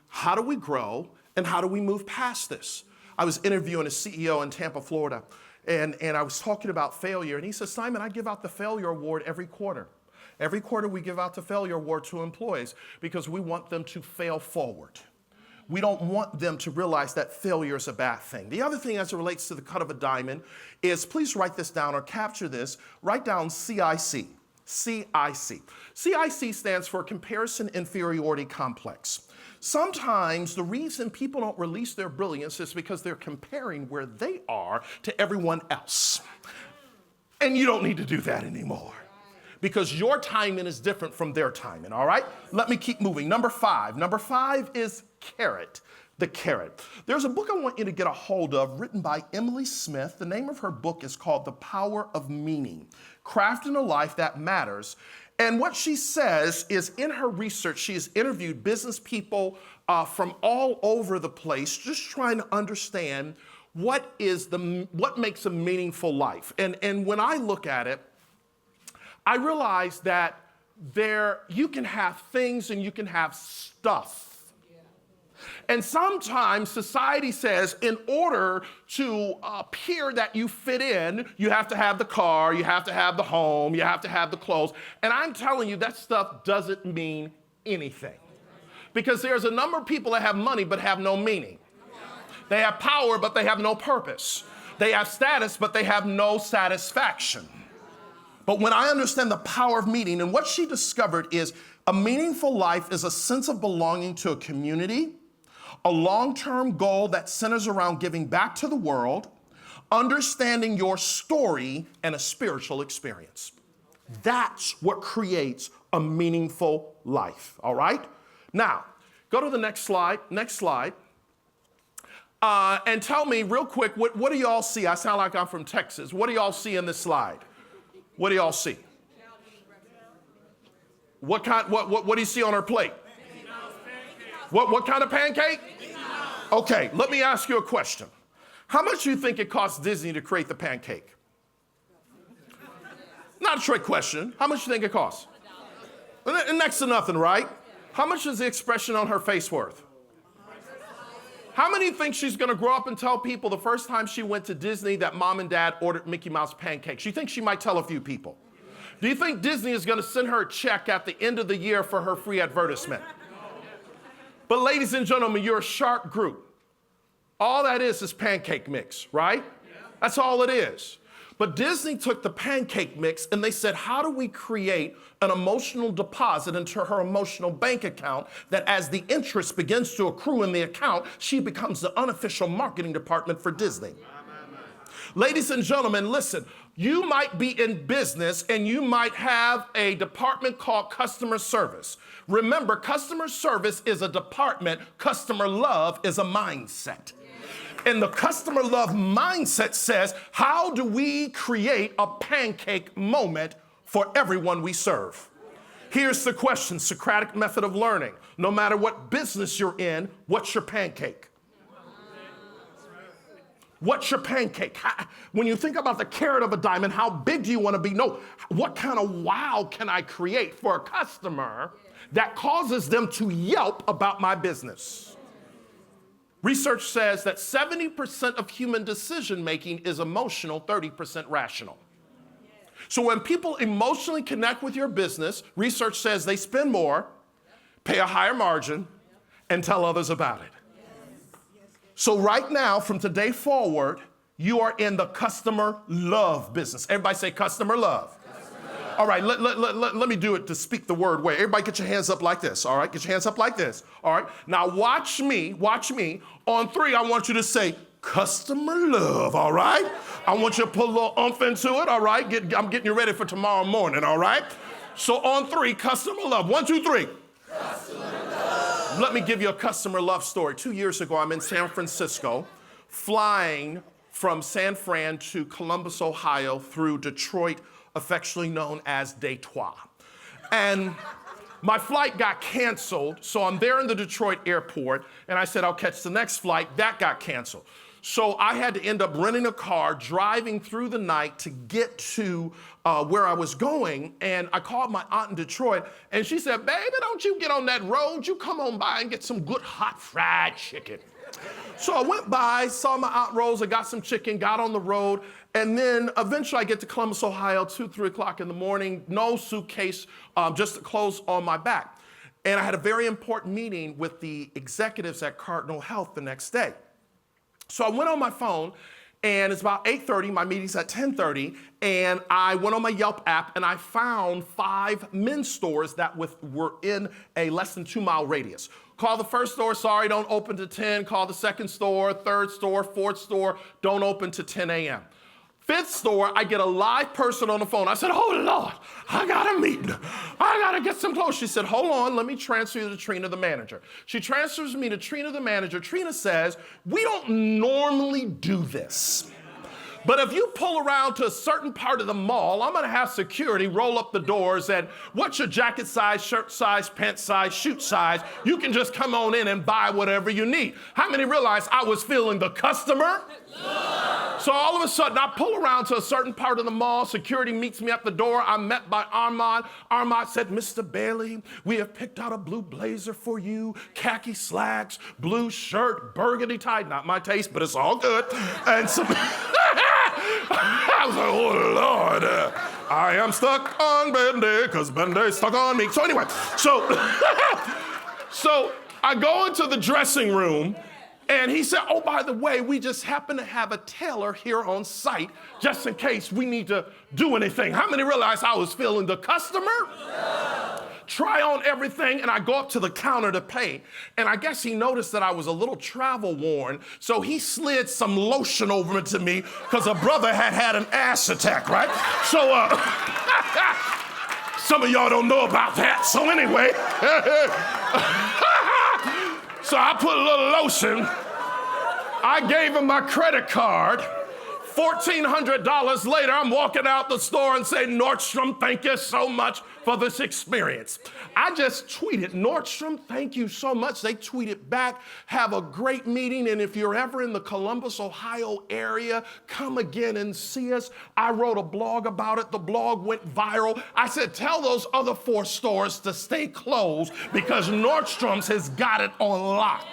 How do we grow? And how do we move past this? I was interviewing a CEO in Tampa, Florida, and I was talking about failure. And he said, Simon, I give out the failure award every quarter. Every quarter we give out the failure award to employees because we want them to fail forward. We don't want them to realize that failure is a bad thing. The other thing as it relates to the cut of a diamond is, please write this down or capture this. Write down CIC. CIC. CIC stands for Comparison Inferiority Complex. Sometimes the reason people don't release their brilliance is because they're comparing where they are to everyone else. And you don't need to do that anymore, because your timing is different from their timing, all right? Let me keep moving. Number 5. Number 5 is carrot. The carrot. There's a book I want you to get a hold of written by Emily Smith. The name of her book is called The Power of Meaning, Crafting a Life That Matters. And what she says is, in her research, she has interviewed business people from all over the place, just trying to understand what makes a meaningful life. And when I look at it, I realize that you can have things and you can have stuff. And sometimes society says in order to appear that you fit in, you have to have the car, you have to have the home, you have to have the clothes. And I'm telling you, that stuff doesn't mean anything. Because there's a number of people that have money but have no meaning. They have power but they have no purpose. They have status but they have no satisfaction. But when I understand the power of meaning, and what she discovered is a meaningful life is a sense of belonging to a community, a long-term goal that centers around giving back to the world, understanding your story, and a spiritual experience. That's what creates a meaningful life, all right? Now, go to the next slide, and tell me real quick, what do y'all see? I sound like I'm from Texas. What do y'all see in this slide? What do y'all see? What do you see on her plate? What kind of pancake? Okay, let me ask you a question. How much do you think it cost Disney to create the pancake? Not a trick question. How much do you think it costs? Next to nothing, right? How much is the expression on her face worth? How many think she's gonna grow up and tell people the first time she went to Disney that mom and dad ordered Mickey Mouse pancakes? You think she might tell a few people? Do you think Disney is gonna send her a check at the end of the year for her free advertisement? But ladies and gentlemen, you're a sharp group. All that is pancake mix, right? That's all it is. But Disney took the pancake mix and they said, how do we create an emotional deposit into her emotional bank account that as the interest begins to accrue in the account, she becomes the unofficial marketing department for Disney. Ladies and gentlemen, listen, you might be in business and you might have a department called customer service. Remember, customer service is a department, customer love is a mindset. And the customer love mindset says, how do we create a pancake moment for everyone we serve? Here's the question, Socratic method of learning. No matter what business you're in, what's your pancake? What's your pancake? When you think about the carat of a diamond, how big do you want to be? No, what kind of wow can I create for a customer that causes them to yelp about my business? Research says that 70% of human decision-making is emotional, 30% rational. So when people emotionally connect with your business, research says they spend more, pay a higher margin, and tell others about it. So right now, from today forward, you are in the customer love business. Everybody say customer love. All right, let me do it to speak the word way. Everybody get your hands up like this, all right? Get your hands up like this, all right? Now watch me. On three, I want you to say customer love, all right? I want you to put a little oomph into it, all right? I'm getting you ready for tomorrow morning, all right? So on three, customer love. 1, 2, 3. Customer love. Let me give you a customer love story. 2 years ago, I'm in San Francisco, flying from San Fran to Columbus, Ohio, through Detroit, affectionately known as Detroit. And my flight got canceled, so I'm there in the Detroit airport, and I said, I'll catch the next flight. That got canceled. So I had to end up renting a car, driving through the night to get to where I was going, and I called my aunt in Detroit, and she said, baby, don't you get on that road. You come on by and get some good hot fried chicken. So I went by, saw my Aunt Rosa, got some chicken, got on the road, and then eventually I get to Columbus, Ohio, 2, 3 o'clock in the morning, no suitcase, just the clothes on my back. And I had a very important meeting with the executives at Cardinal Health the next day. So I went on my phone, and it's about 8:30, my meeting's at 10:30, and I went on my Yelp app, and I found 5 men's stores that were in a less than 2-mile radius. Call the first store, sorry, don't open to 10. Call the second store, third store, fourth store, don't open to 10 a.m. Fifth store, I get a live person on the phone. I said, oh, Lord, I got a meeting. I got to get some clothes. She said, hold on, let me transfer you to Trina, the manager. She transfers me to Trina, the manager. Trina says, we don't normally do this. But if you pull around to a certain part of the mall, I'm going to have security roll up the doors and what's your jacket size, shirt size, pant size, shoe size? You can just come on in and buy whatever you need. How many realize I was feeling the customer? So all of a sudden, I pull around to a certain part of the mall. Security meets me at the door. I'm met by Armand. Armand said, Mr. Bailey, we have picked out a blue blazer for you, khaki slacks, blue shirt, burgundy tie. Not my taste, but it's all good. And some... I was like, oh, Lord, I am stuck on Bendy because Bendy's stuck on me. So anyway, so I go into the dressing room, and he said, oh, by the way, we just happen to have a tailor here on site just in case we need to do anything. How many realize I was feeling the customer? Yeah. Try on everything, and I go up to the counter to pay. And I guess he noticed that I was a little travel worn, so he slid some lotion over to me because a brother had an ass attack, right? So, some of y'all don't know about that. So anyway, so I put a little lotion. I gave him my credit card. $1,400 later, I'm walking out the store and say, Nordstrom, thank you so much for this experience. I just tweeted, Nordstrom, thank you so much. They tweeted back, have a great meeting, and if you're ever in the Columbus, Ohio area, come again and see us. I wrote a blog about it. The blog went viral. I said, tell those other 4 stores to stay closed because Nordstrom's has got it on lock.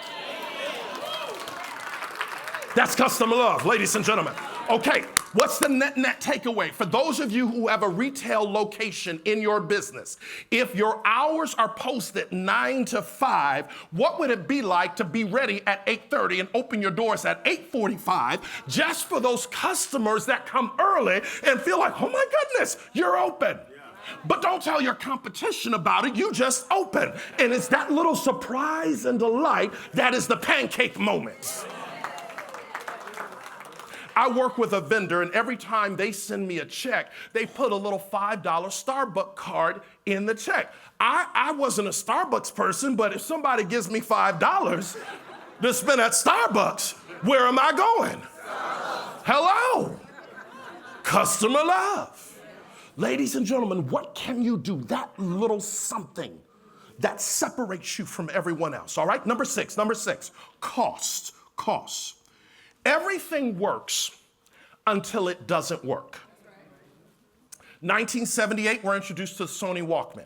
That's customer love, ladies and gentlemen. Okay, what's the net takeaway? For those of you who have a retail location in your business, if your hours are posted 9 to 5, what would it be like to be ready at 8:30 and open your doors at 8:45 just for those customers that come early and feel like, oh my goodness, you're open. But don't tell your competition about it. You just open. And it's that little surprise and delight that is the pancake moment. I work with a vendor, and every time they send me a check, they put a little $5 Starbucks card in the check. I wasn't a Starbucks person, but if somebody gives me $5 to spend at Starbucks, where am I going? Hello. Customer love. Ladies and gentlemen, what can you do? That little something that separates you from everyone else, all right? Number six, cost. Everything works until it doesn't work. 1978, we're introduced to the Sony Walkman.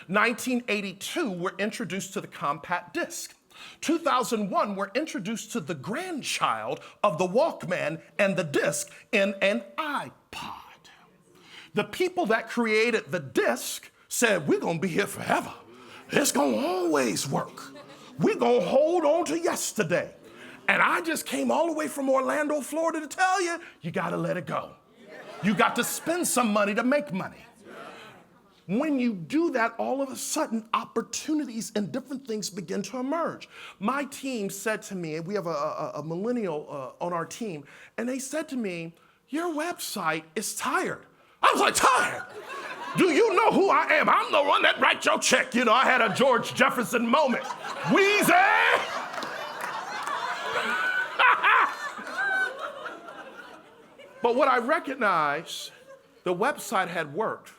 1982, we're introduced to the compact disc. 2001, we're introduced to the grandchild of the Walkman and the disc in an iPod. The people that created the disc said, we're gonna be here forever. It's gonna always work. We're gonna hold on to yesterday. And I just came all the way from Orlando, Florida to tell you, you gotta let it go. You got to spend some money to make money. When you do that, all of a sudden, opportunities and different things begin to emerge. My team said to me, and we have a millennial on our team, and they said to me, your website is tired. I was like, tired? Do you know who I am? I'm the one that writes your check. You know, I had a George Jefferson moment. Wheezy! But what I recognized, the website had worked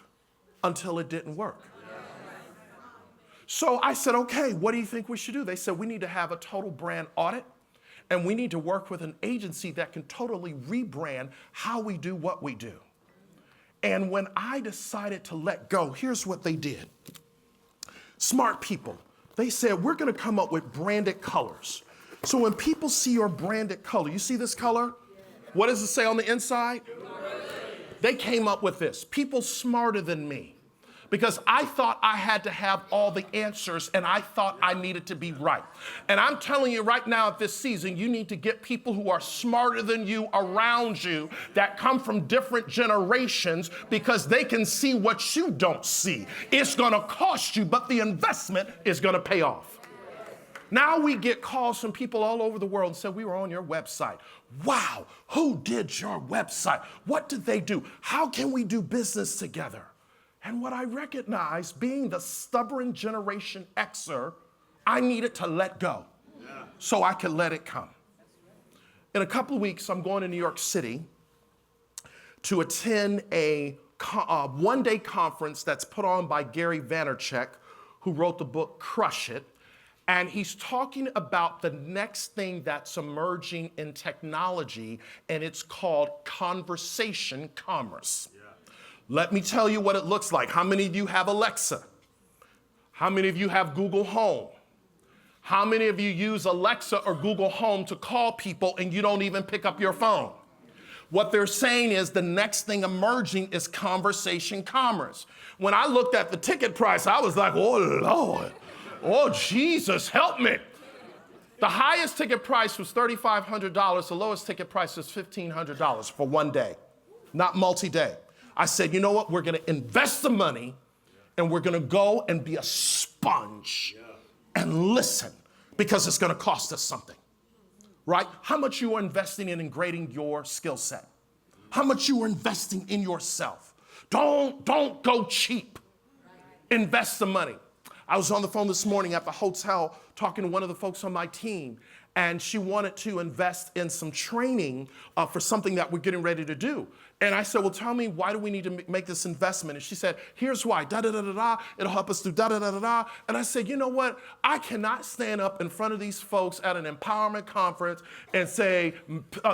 until it didn't work. So I said, okay, what do you think we should do? They said, we need to have a total brand audit, and we need to work with an agency that can totally rebrand how we do what we do. And when I decided to let go, here's what they did. Smart people. They said, we're gonna come up with branded colors. So when people see your branded color, you see this color? What does it say on the inside? They came up with this. People smarter than me. Because I thought I had to have all the answers, and I thought I needed to be right. And I'm telling you right now at this season, you need to get people who are smarter than you around you that come from different generations because they can see what you don't see. It's gonna cost you, but the investment is gonna pay off. Now we get calls from people all over the world and say, we were on your website. Wow, who did your website? What did they do? How can we do business together? And what I recognized, being the stubborn Generation Xer, I needed to let go so I could let it come. In a couple of weeks, I'm going to New York City to attend a one-day conference that's put on by Gary Vaynerchuk, who wrote the book Crush It. And he's talking about the next thing that's emerging in technology, and it's called conversation commerce. Yeah. Let me tell you what it looks like. How many of you have Alexa? How many of you have Google Home? How many of you use Alexa or Google Home to call people and you don't even pick up your phone? What they're saying is the next thing emerging is conversation commerce. When I looked at the ticket price, I was like, oh, Lord. Oh, Jesus, help me. The highest ticket price was $3,500. The lowest ticket price was $1,500 for one day, not multi-day. I said, you know what? We're going to invest the money and we're going to go and be a sponge and listen, because it's going to cost us something, right? How much you are investing in grading your skill set. How much you are investing in yourself. Don't go cheap. Invest the money. I was on the phone this morning at the hotel talking to one of the folks on my team, and she wanted to invest in some training for something that we're getting ready to do. And I said, well, tell me, why do we need to make this investment? And she said, here's why, da-da-da-da-da, it'll help us do da-da-da-da-da. And I said, you know what? I cannot stand up in front of these folks at an empowerment conference and say,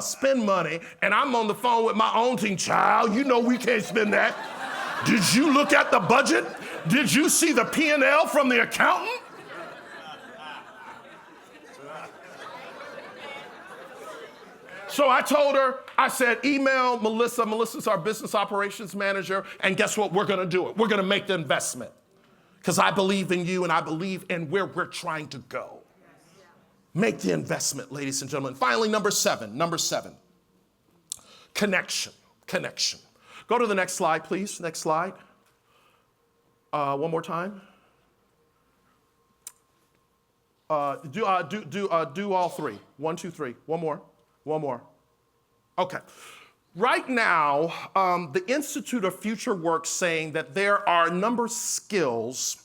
spend money, and I'm on the phone with my own team. Child, you know we can't spend that. Did you look at the budget? Did you see the P&L from the accountant? So I told her, I said, email Melissa. Melissa's our business operations manager, and guess what? We're gonna do it. We're gonna make the investment. Because I believe in you and I believe in where we're trying to go. Make the investment, ladies and gentlemen. Finally, number seven. Connection. Go to the next slide, please. Next slide. One more time. Do all three. 1, 2, 3. One more. Okay. Right now, the Institute of Future Work saying that there are a number of skills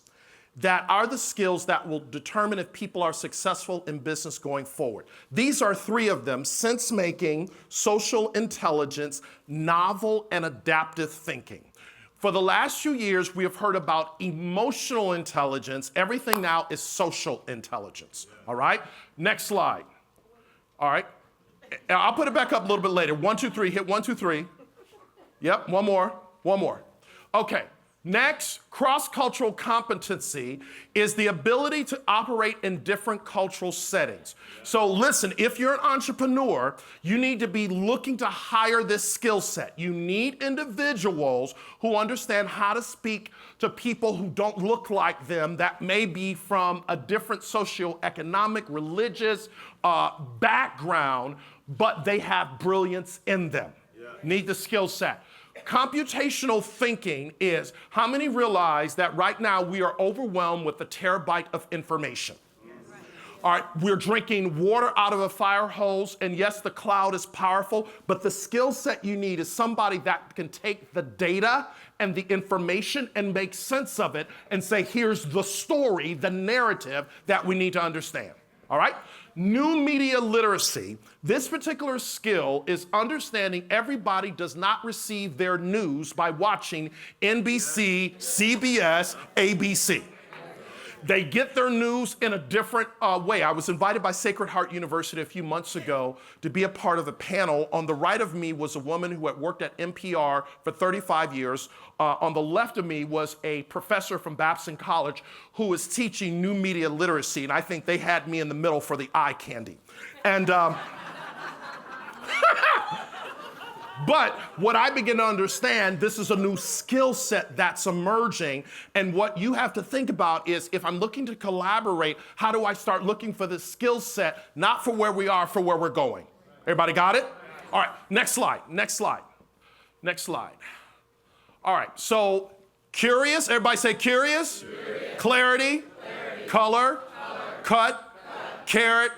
that are the skills that will determine if people are successful in business going forward. These are 3 of them: sense making, social intelligence, novel and adaptive thinking. For the last few years, we have heard about emotional intelligence. Everything now is social intelligence. All right? Next slide. All right? I'll put it back up a little bit later. 1, 2, 3. Hit 1, 2, 3. Yep, one more. Okay. Next, cross-cultural competency is the ability to operate in different cultural settings. So listen, if you're an entrepreneur, you need to be looking to hire this skill set. You need individuals who understand how to speak to people who don't look like them, that may be from a different socioeconomic, religious background, but they have brilliance in them. Need the skill set. Computational thinking is, how many realize that right now we are overwhelmed with a terabyte of information? All right, we're drinking water out of a fire hose, and yes, the cloud is powerful, but the skill set you need is somebody that can take the data and the information and make sense of it and say, here's the story, the narrative that we need to understand. All right? New media literacy. This particular skill is understanding everybody does not receive their news by watching NBC, CBS, ABC. They get their news in a different way. I was invited by Sacred Heart University a few months ago to be a part of a panel. On the right of me was a woman who had worked at NPR for 35 years. On the left of me was a professor from Babson College who was teaching new media literacy, and I think they had me in the middle for the eye candy. And but what I begin to understand, this is a new skill set that's emerging. And what you have to think about is, if I'm looking to collaborate, how do I start looking for this skill set, not for where we are, for where we're going? Everybody got it? All right, next slide. All right, so curious, everybody say curious. Clarity. Color. Cut. Carrot.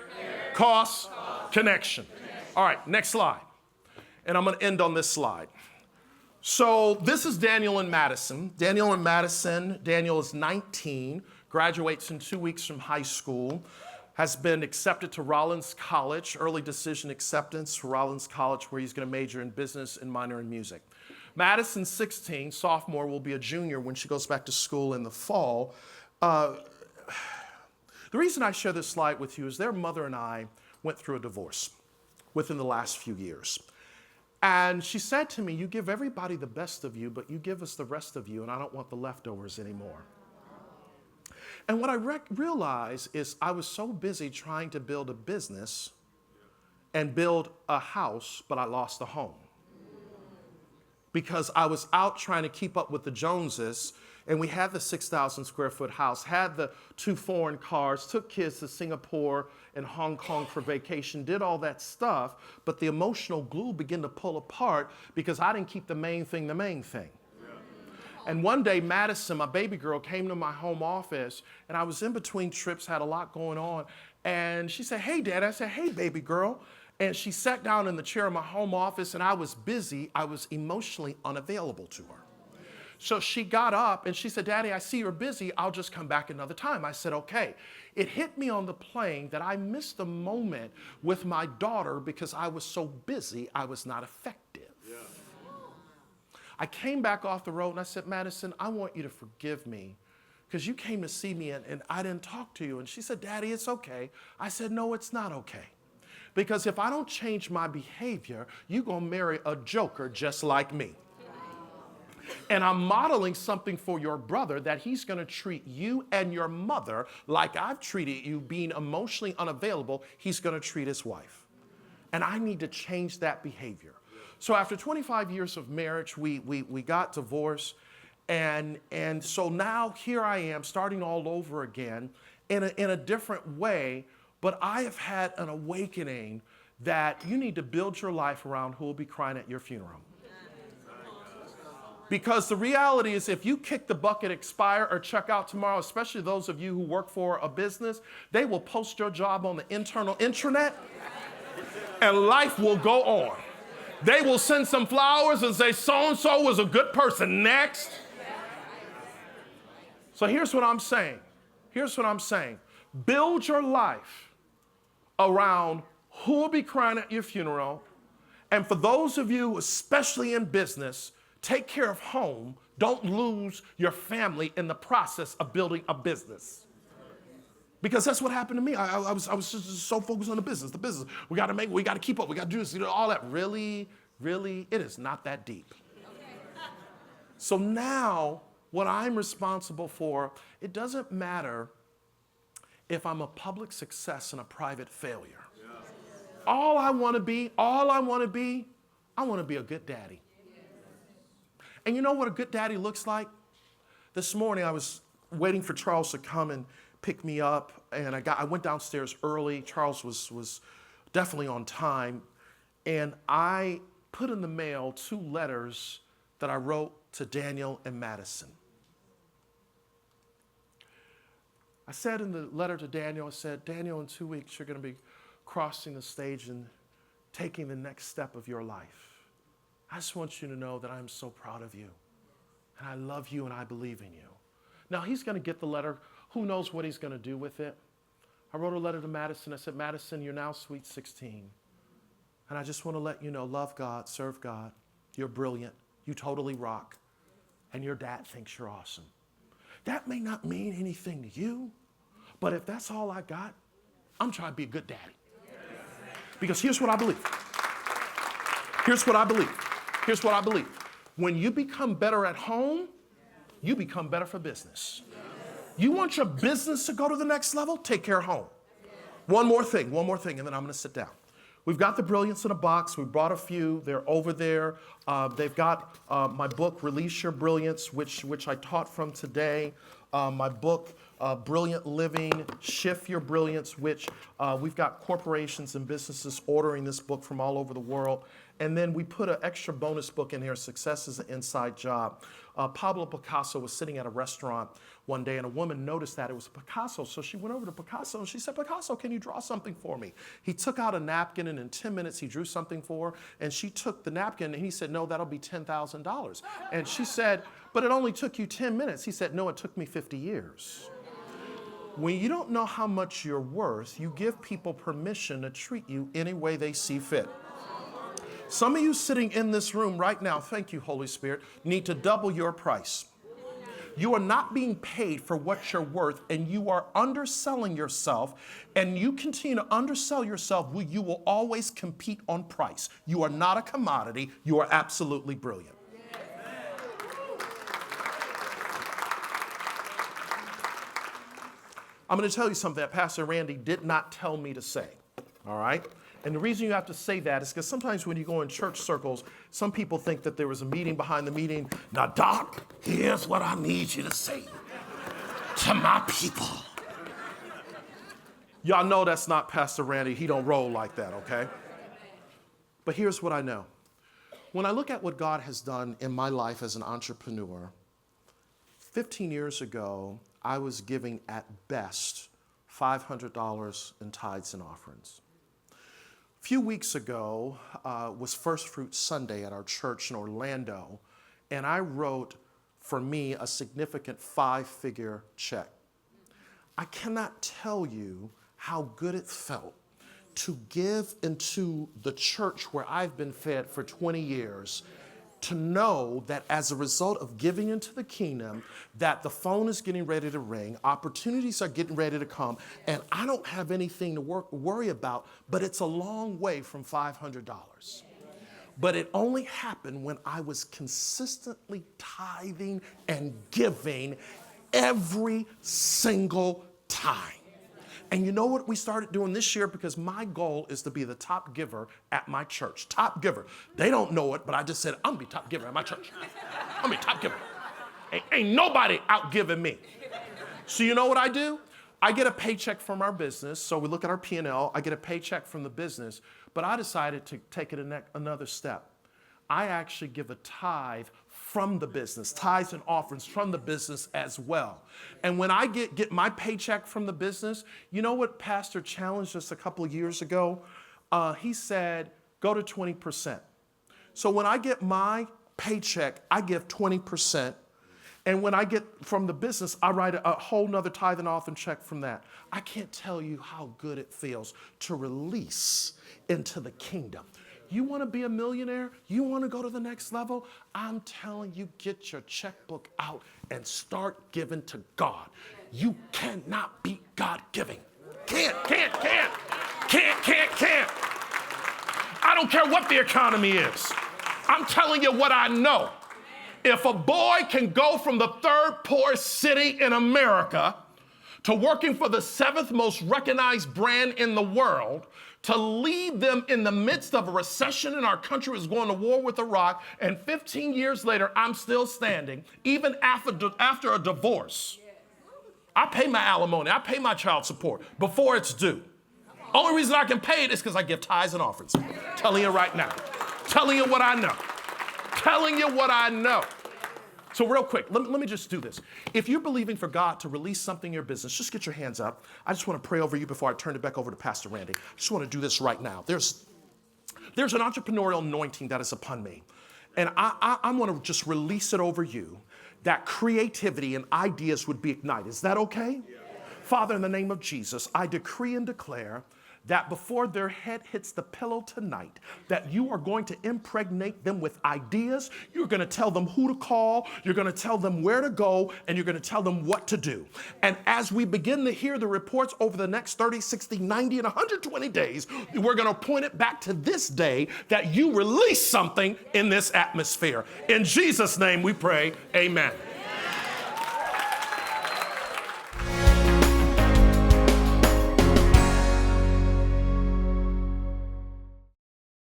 Cost. Connection. All right, next slide. And I'm going to end on this slide. So this is Daniel and Madison. Daniel is 19, graduates in 2 weeks from high school, has been accepted to Rollins College, early decision acceptance for Rollins College, where he's going to major in business and minor in music. Madison's 16, sophomore, will be a junior when she goes back to school in the fall. The reason I share this slide with you is their mother and I went through a divorce within the last few years. And she said to me, you give everybody the best of you, but you give us the rest of you, and I don't want the leftovers anymore. And what I realized is I was so busy trying to build a business and build a house, but I lost a home. Because I was out trying to keep up with the Joneses, and we had the 6,000 square foot house, had the 2 foreign cars, took kids to Singapore and Hong Kong for vacation, did all that stuff, but the emotional glue began to pull apart because I didn't keep the main thing the main thing. And one day, Madison, my baby girl, came to my home office, and I was in between trips, had a lot going on, and she said, hey, Dad. I said, hey, baby girl. And she sat down in the chair in my home office, and I was busy. I was emotionally unavailable to her. So she got up, and she said, Daddy, I see you're busy. I'll just come back another time. I said, okay. It hit me on the plane that I missed a moment with my daughter because I was so busy, I was not effective. Yeah. I came back off the road, and I said, Madison, I want you to forgive me because you came to see me, and I didn't talk to you. And she said, Daddy, it's okay. I said, no, it's not okay. Because if I don't change my behavior, you're going to marry a joker just like me. And I'm modeling something for your brother that he's going to treat you and your mother like I've treated you, being emotionally unavailable. He's going to treat his wife. And I need to change that behavior. So after 25 years of marriage, we got divorced. And so now here I am starting all over again in a different way. But I have had an awakening that you need to build your life around who will be crying at your funeral. Because the reality is if you kick the bucket, expire, or check out tomorrow, especially those of you who work for a business, they will post your job on the internal intranet and life will go on. They will send some flowers and say, so-and-so was a good person. Next. So here's what I'm saying. Here's what I'm saying. Build your life around who will be crying at your funeral. And for those of you, especially in business, take care of home. Don't lose your family in the process of building a business. Because that's what happened to me. I was just so focused on the business. We got to keep up. We got to do this, all that. Really, it is not that deep. So now what I'm responsible for, it doesn't matter if I'm a public success and a private failure. All I want to be, I want to be a good daddy. And you know what a good daddy looks like? This morning I was waiting for Charles to come and pick me up, and I went downstairs early. Charles was definitely on time, and I put in the mail 2 letters that I wrote to Daniel and Madison. I said in the letter to Daniel, I said, Daniel, in 2 weeks you're going to be crossing the stage and taking the next step of your life. I just want you to know that I'm so proud of you, and I love you, and I believe in you. Now, he's going to get the letter. Who knows what he's going to do with it? I wrote a letter to Madison. I said, Madison, you're now sweet 16, and I just want to let you know, love God, serve God. You're brilliant. You totally rock, and your dad thinks you're awesome. That may not mean anything to you, but if that's all I got, I'm trying to be a good daddy. Because here's what I believe. Here's what I believe. Here's what I believe. When you become better at home, you become better for business. You want your business to go to the next level? Take care of home. One more thing, and then I'm going to sit down. We've got the Brilliance in a box. We brought a few. They're over there. They've got my book, Release Your Brilliance, which I taught from today. My book, Brilliant Living, Shift Your Brilliance, which we've got corporations and businesses ordering this book from all over the world. And then we put an extra bonus book in here, Success is an Inside Job. Pablo Picasso was sitting at a restaurant one day, and a woman noticed that it was Picasso. So she went over to Picasso, and she said, Picasso, can you draw something for me? He took out a napkin, and in 10 minutes, he drew something for her. And she took the napkin, and he said, no, that'll be $10,000. And she said, but it only took you 10 minutes. He said, no, it took me 50 years. When you don't know how much you're worth, you give people permission to treat you any way they see fit. Some of you sitting in this room right now, thank you, Holy Spirit, need to double your price. You are not being paid for what you're worth, and you are underselling yourself, and you continue to undersell yourself, you will always compete on price. You are not a commodity. You are absolutely brilliant. I'm going to tell you something that Pastor Randy did not tell me to say, all right? And the reason you have to say that is because sometimes when you go in church circles, some people think that there was a meeting behind the meeting. Now, Doc, here's what I need you to say to my people. Y'all know that's not Pastor Randy. He don't roll like that, okay? But here's what I know. When I look at what God has done in my life as an entrepreneur, 15 years ago, I was giving at best $500 in tithes and offerings. A few weeks ago was First Fruit Sunday at our church in Orlando, and I wrote, for me, a significant 5-figure check. I cannot tell you how good it felt to give into the church where I've been fed for 20 years, to know that as a result of giving into the kingdom, that the phone is getting ready to ring, opportunities are getting ready to come, and I don't have anything to worry about, but it's a long way from $500. But it only happened when I was consistently tithing and giving every single time. And you know what we started doing this year? Because my goal is to be the top giver at my church. Top giver. They don't know it, but I just said, I'm going to be top giver at my church. I'm going to be top giver. Ain't nobody out giving me. So you know what I do? I get a paycheck from our business. So we look at our P&L. I get a paycheck from the business. But I decided to take it another step. I actually give a tithe from the business, tithes and offerings from the business as well. And when I get my paycheck from the business, you know what Pastor challenged us a couple of years ago? He said, go to 20%. So when I get my paycheck, I give 20%. And when I get from the business, I write a whole nother tithe and offering check from that. I can't tell you how good it feels to release into the kingdom. You want to be a millionaire? You want to go to the next level? I'm telling you, get your checkbook out and start giving to God. You cannot beat God giving. Can't. I don't care what the economy is. I'm telling you what I know. If a boy can go from the 3rd poorest city in America to working for the 7th most recognized brand in the world, to lead them in the midst of a recession and our country was going to war with Iraq, and 15 years later, I'm still standing, even after a divorce. I pay my alimony, I pay my child support before it's due. Only reason I can pay it is because I give tithes and offerings. Telling you right now. Telling you what I know. Telling you what I know. So real quick, let me just do this. If you're believing for God to release something in your business, just get your hands up. I just want to pray over you before I turn it back over to Pastor Randy. I just want to do this right now. There's an entrepreneurial anointing that is upon me. And I want to just release it over you, that creativity and ideas would be ignited. Is that okay? Yeah. Father, in the name of Jesus, I decree and declare that before their head hits the pillow tonight, that you are going to impregnate them with ideas. You're going to tell them who to call. You're going to tell them where to go, and you're going to tell them what to do. And as we begin to hear the reports over the next 30, 60, 90, and 120 days, we're going to point it back to this day that you release something in this atmosphere. In Jesus' name we pray, amen.